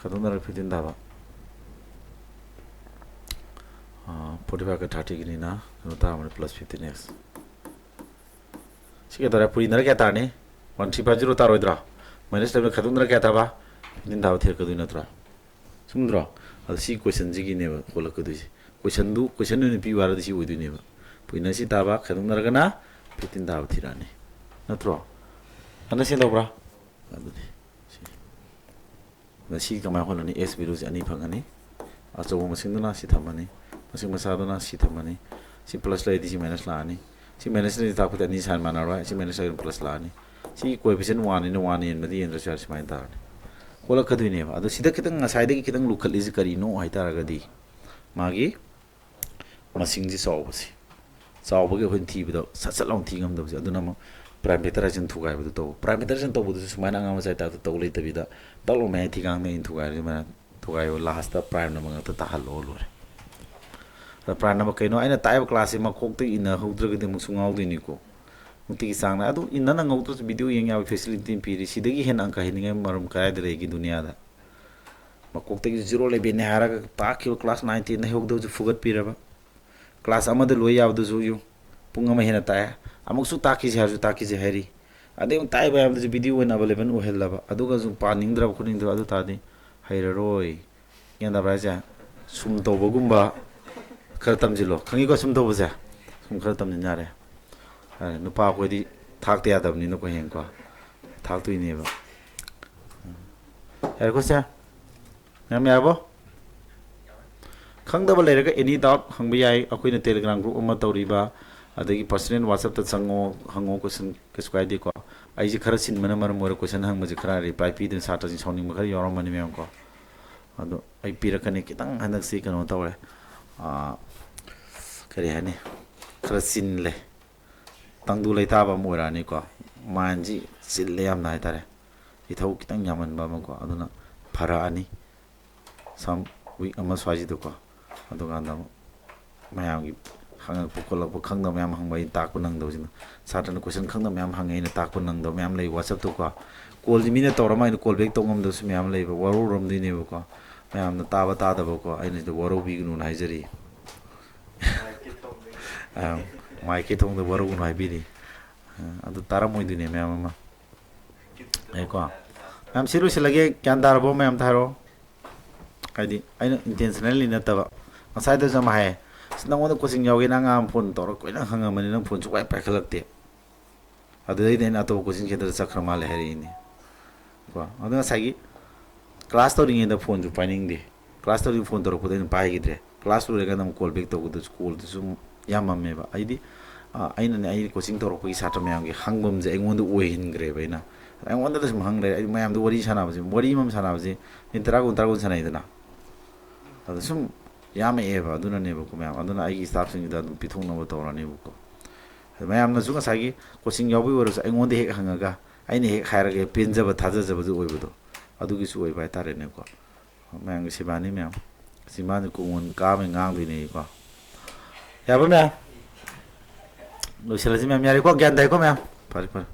khadun ra 15 da ba 45 का 30 की ना होता हमारे plus 15x ठीक है तो पूरी नर क्या था ने 1350 तार होइद्रा माइनस टाइम खतुन नर क्या था बा दिन दाव थे कदु नत्रा सुमद्रा अद सी क्वेश्चन जी की ने कोल कदु सी क्वेश्चन ने पी वार सी होइदु ने पूरी नसी ताबा खतुन नर गना 15 दाव थिरा ने नत्रो अन से दोब्रा अदु सी नसी कमाय होननी s बिरुज अनि फंगनी अचो मसिंदना सी थमनी masing masadona si thamani si plus la di si minus la ani si minus ni ta putani san manara si minus la plus la ani si coefficient 1 in 1 in madi endra charge mai ta kola kadui ne adu sida kitang asai de kitang lukal is kari no ai ta ga di magi masing ji saw basi saw ba ge hon thi bido sat sat long thi ngam do adu na parameter ajin thu ga bido to parameter ajin to budu su mana ngam sai ta to le ta bida dalo me thi gang ne thu ga ri ma thu ga yo last ta prime na ma ta hal lo lo prana ba kaino aina type class ma khok te ina hodra ge mu sungau di ni ko muti ki sang na adu inna na ngau to video yeng ya facility piri sidagi hen angka hin ngai marum kai de gi dunia da ꯃꯀꯣꯛꯇꯒꯤ zero ꯂꯦꯚꯦꯟꯅꯦ ꯍꯥꯏꯔꯒ ꯇꯥꯛꯈꯤꯕ class 9 10ꯗ ꯍꯧꯗꯕꯁꯨ ꯐꯨꯒꯠꯄꯤꯔꯕ class ꯑꯃꯗ ꯂꯣꯏ ꯌꯥꯕꯗꯨꯁꯨ ꯄꯨꯡ ꯑꯃ ꯍꯦꯟꯅ ꯇꯥꯛꯑꯦ ꯑꯃꯨꯛꯁꯨ ꯇꯥꯛꯈꯤꯁꯦ ꯍꯥꯏꯔꯁꯨ ꯇꯥꯛꯈꯤꯁꯦ ꯍꯥꯏꯔꯤ ꯑꯗꯩ ꯑꯃꯨꯛ ꯇꯥꯛꯏꯕ ꯃꯌꯥꯝꯗꯨꯁꯨ ꯚꯤꯗꯤꯑꯣ ꯑꯣꯏꯅ ꯑꯦꯕꯥꯏꯂꯦꯕꯜ ꯑꯣꯏꯍꯜꯂꯕ ꯑꯗꯨꯒꯁꯨ ꯄꯥꯅꯤꯡꯗ꯭ꯔꯕ ꯈꯣꯠꯅꯤꯡꯗ꯭ꯔꯕ ꯑꯗꯨ ꯇꯥꯔꯗꯤ ꯍꯩꯔꯔꯣꯏ ꯒ꯭ꯌꯥꯟ ꯇꯥꯕ꯭ꯔꯥ ꯍꯥꯏꯁꯦ ꯁꯨꯝ ꯇꯧꯕꯒꯨꯝꯕ ꯈꯔ ꯇꯝꯁꯤꯜꯂꯣ ꯈꯪꯉꯤꯀꯣ ꯁꯨꯝ ꯇꯧꯕꯁꯦ ꯁꯨꯝ ꯈꯔ ꯇꯝꯁꯤꯟ ꯌꯥꯔꯦ ꯅꯨꯄꯥ ꯑꯩꯈꯣꯏꯗꯤ ꯊꯥꯛꯇ ꯌꯥꯗꯕꯅꯤꯅꯀꯣ ꯍꯌꯦꯡꯀꯣ ꯊꯥꯛꯇꯣꯏꯅꯦꯕ ꯌꯥꯔꯦꯀꯣ ꯁꯦ ꯃꯌꯥꯝ ꯌꯥꯔꯕꯣ ꯈꯪꯗꯕ ꯂꯩꯔꯒ ꯑꯦꯅꯤ ꯗꯥꯎꯠ ꯍꯪꯕ ꯌꯥꯏ ꯑꯩꯈꯣꯏꯅ ꯇꯦꯂꯤꯒ꯭ꯔꯥꯝ ꯒ꯭ꯔꯨꯞ ꯑꯃ ꯇꯧꯔꯤꯕ ꯑꯗꯒꯤ ꯄꯔꯁꯣꯅꯦꯜ ꯋꯥꯆꯞꯇ ꯆꯪꯉꯣ ꯍꯪꯉꯣ ꯀꯣꯏꯁꯟ ꯀꯩꯁꯨ ꯀꯥꯏꯗꯦꯀꯣ ꯑꯩꯁꯦ ꯈꯔ ꯆꯤꯟꯕꯅ ꯃꯔꯝ ꯑꯣꯏꯔꯒ ꯀꯣꯏꯁꯟ ꯍꯪꯕꯁꯦ ꯈꯔ ꯔꯤꯄ꯭ꯂꯥꯏ ꯄꯤꯗꯅ ꯁꯥꯇ꯭ꯔꯁꯤꯡ ꯁꯥꯎꯅꯤꯡꯕ ꯈꯔ ꯌꯥꯎꯔꯝꯕꯅꯤ ꯃꯌꯥꯝꯀꯣ ꯑꯗꯣ ꯑꯩ ꯄꯤꯔꯛꯀꯅꯤ ꯈꯤꯇꯪ ꯍꯟꯗꯛꯁꯤ ꯀꯩꯅꯣ ꯇꯧꯔꯦ ꯀꯔꯤ ꯍꯥꯏꯅꯤ ꯈꯔ ꯆꯤꯜꯂꯦ ꯇꯪꯗꯨ ꯂꯩꯇꯥꯕ ꯑꯃ ꯑꯣꯏꯔꯛꯑꯅꯤꯀꯣ ꯃꯥꯏꯟꯁꯤ ꯆꯤꯜꯂꯦ ꯌꯥꯝꯅ ꯍꯥꯏꯇꯥꯔꯦ ꯏꯊꯧ ꯈꯤꯇꯪ ꯌꯥꯝꯃꯟꯕ ꯑꯃꯀꯣ ꯑꯗꯨꯅ ꯐꯔꯛꯑꯅꯤ ꯁꯝ ꯋꯤꯛ ꯑꯃ ꯁ꯭ꯋꯥꯏꯁꯤꯗꯀꯣ ꯑꯗꯨꯀꯥꯟꯗ ꯑꯃꯨꯛ ꯃꯌꯥꯝꯒꯤ ꯍꯪꯉꯛꯄ ꯈꯣꯠꯂꯛꯄ ꯈꯪꯗꯕ ꯃꯌꯥꯝ ꯍꯪꯕ ꯑꯩꯅ ꯇꯥꯛꯄ ꯅꯪꯗꯕꯁꯤꯅ ꯁꯥꯇ꯭ꯔꯅ ꯀꯣꯏꯁꯟ ꯈꯪꯗꯕ ꯃꯌꯥꯝ ꯍꯪꯉꯦ ꯑꯩꯅ ꯇꯥꯛꯄ ꯅꯪꯗꯕ ꯃꯌꯥꯝ ꯂꯩ ꯋꯥꯆꯞꯇꯀꯣ ꯀꯣꯜꯁꯤ ꯃꯤꯅ ꯇꯧꯔꯃ ꯑꯩꯅ ꯀꯣꯜ ꯕꯦꯛ ꯇꯧ ꯉꯝꯗꯕꯁꯨ ꯃꯌꯥꯝ ꯂꯩꯕ ꯋꯥꯔꯧꯔꯝꯗꯣꯏꯅꯦꯕꯀꯣ ꯃꯌꯥꯝꯅ ꯇꯥꯕ ꯇꯥꯗꯕꯀꯣ ꯑꯩꯅ ꯁꯤꯗ ꯋꯥꯔꯧꯕꯤꯒꯅꯨꯅ ꯍꯥꯏꯖꯔꯤ ꯃꯥꯏꯛꯀꯤ ꯊꯣꯡꯗ ꯋꯥꯔꯧꯒꯅꯨ ꯍꯥꯏꯕꯤꯔꯤ ꯑꯗꯨ ꯇꯥꯔꯝꯃꯣꯏꯗꯣꯏꯅꯦ ꯃꯌꯥꯝ ꯑꯃ ꯑꯩꯀꯣ ꯃꯌꯥꯝ ꯁꯤ ꯂꯣꯏꯁꯤꯜꯂꯒꯦ ꯒ꯭ꯌꯥꯟ ꯇꯥꯔꯕꯣ ꯃꯌꯥꯝ ꯍꯥꯏꯔꯣ ꯍꯥꯏꯗꯤ ꯑꯩꯅ ꯏꯟꯇꯦꯟꯁꯅꯦꯜꯂꯤ ꯅꯠꯇꯕ ꯉꯁꯥꯏꯗꯁꯨ ꯑꯃ ꯍꯥꯏꯌꯦ ꯅꯪꯉꯣꯟꯗ ꯀꯣꯆꯤꯡ ꯌꯥꯎꯒꯦ ꯅꯪ ꯑꯉꯥꯡ ꯐꯣꯟ ꯇꯧꯔꯒ ꯀꯣꯏꯅ ꯍꯪꯉꯝꯕꯅꯤ ꯅꯪ ꯐꯣꯟ ꯁꯨꯡꯄꯥꯏ ꯄꯥꯏꯈꯠꯂꯛꯇꯦ ꯑꯗꯨꯗꯩꯗꯤ ꯑꯩꯅ ꯑꯇꯣꯞꯄ ꯀꯣꯆꯤꯡ ꯁꯦꯟꯇꯔꯗ ꯆꯠꯈ꯭ꯔ ꯃꯥꯜꯂꯦ ꯍꯥꯏꯔꯛꯏꯅꯦ ꯀꯣ ꯑꯗꯣ ꯉꯁꯥꯏꯒꯤ ꯀ꯭ꯂꯥꯁ ꯇꯧꯔꯤꯉꯩꯗ ꯐꯣꯟꯁꯨ ꯄꯥꯏꯅꯤꯡꯗꯦ ꯀ꯭ꯂꯥꯁ ꯇꯧꯔꯤꯉꯩ ꯐꯣꯟ ꯇꯧꯔꯛꯄꯗ ꯑꯩꯅ ꯄꯥꯏꯈꯤꯗ꯭ꯔꯦ ꯀ꯭ꯂꯥꯁ ꯂꯣꯏꯔꯀꯥꯟꯗ ꯑꯃꯨꯛ ꯀꯣꯜ ꯕꯦꯛ ꯇꯧꯕꯗꯁꯨ ꯀꯣꯜꯗꯨꯁꯨ ꯌꯥꯝꯃꯝꯃꯦꯕ ꯑꯩꯗꯤ ꯑꯩꯅꯅꯦ ꯑꯩ ꯀꯣꯆꯤꯡ ꯇꯧꯔꯛꯄꯒꯤ ꯁꯥꯇ꯭ꯔ ꯃꯌꯥꯝꯒꯤ ꯍꯪꯐꯝꯁꯦ ꯑꯩꯉꯣꯟꯗ ꯑꯣꯏꯍꯟꯈ꯭ꯔꯦꯕ ꯑꯩꯉꯣꯟꯗꯗ ꯁꯨꯝ ꯍꯪ ꯂꯩꯔꯦ ꯑꯩ ꯃꯌꯥꯝꯗ ꯋꯥꯔꯤ ꯁꯥꯟꯅꯕꯁꯦ ꯋꯥꯔꯤ ꯑꯃ ꯁꯥꯟꯅꯕꯁꯦ ꯃꯤꯅꯤꯠ 10 ꯀꯨꯟ 10 ꯀꯨꯟ ꯁꯥꯟꯅꯩꯗꯅ ꯑꯗ ꯁꯨꯝ ꯌꯥꯝꯃꯛꯑꯦꯕ ꯑꯗꯨꯅꯅꯦꯕꯀꯣ ꯃꯌꯥꯝ ꯑꯗꯨꯅ ꯑꯩꯒꯤ ꯁ꯭ꯇꯥꯐꯁꯤꯡꯁꯤꯗ ꯑꯗꯨꯝ ꯄꯤꯊꯣꯛꯅꯕ ꯇꯧꯔꯅꯦꯕꯀꯣ ꯃꯌꯥꯝꯅꯁꯨ ꯉꯁꯥꯏꯒꯤ ꯀꯣꯆꯤꯡ ꯌꯥꯎꯕꯒꯤ ꯑꯣꯏꯔꯁꯨ ꯑꯩꯉꯣꯟꯗ ꯍꯦꯛ ꯍꯪꯉꯒ ꯑꯩꯅ ꯍꯦꯛ ꯍꯥꯏꯔꯒ ꯄꯦꯟꯖꯕ ꯊꯥꯖꯖꯕꯗꯨ ꯑꯣꯏꯕꯗꯣ ꯑꯗꯨꯒꯤꯁꯨ ꯑꯣꯏꯕ ꯍꯥꯏꯇꯥꯔꯦꯅꯦꯀꯣ ꯃꯌꯥꯝꯒꯤ ꯁꯦꯕꯥꯅꯤ ꯃꯌꯥꯝ ꯁꯤꯃꯥꯁꯦ ꯀꯣꯡꯒꯣꯟ ꯀꯥꯕꯩ ꯉꯥꯡꯗꯣꯏꯅꯦꯀꯣ ꯌꯥꯕ꯭ꯔꯥ ꯃꯌꯥꯝ ꯂꯣꯏꯁꯤꯜꯂꯁꯤ ꯃꯌꯥꯝ ꯌꯥꯔꯦꯀꯣ ꯒ꯭ꯌꯥꯟ ꯇꯥꯏꯀꯣ ꯃꯌꯥꯝ ꯐꯔꯦ ꯐꯔꯦ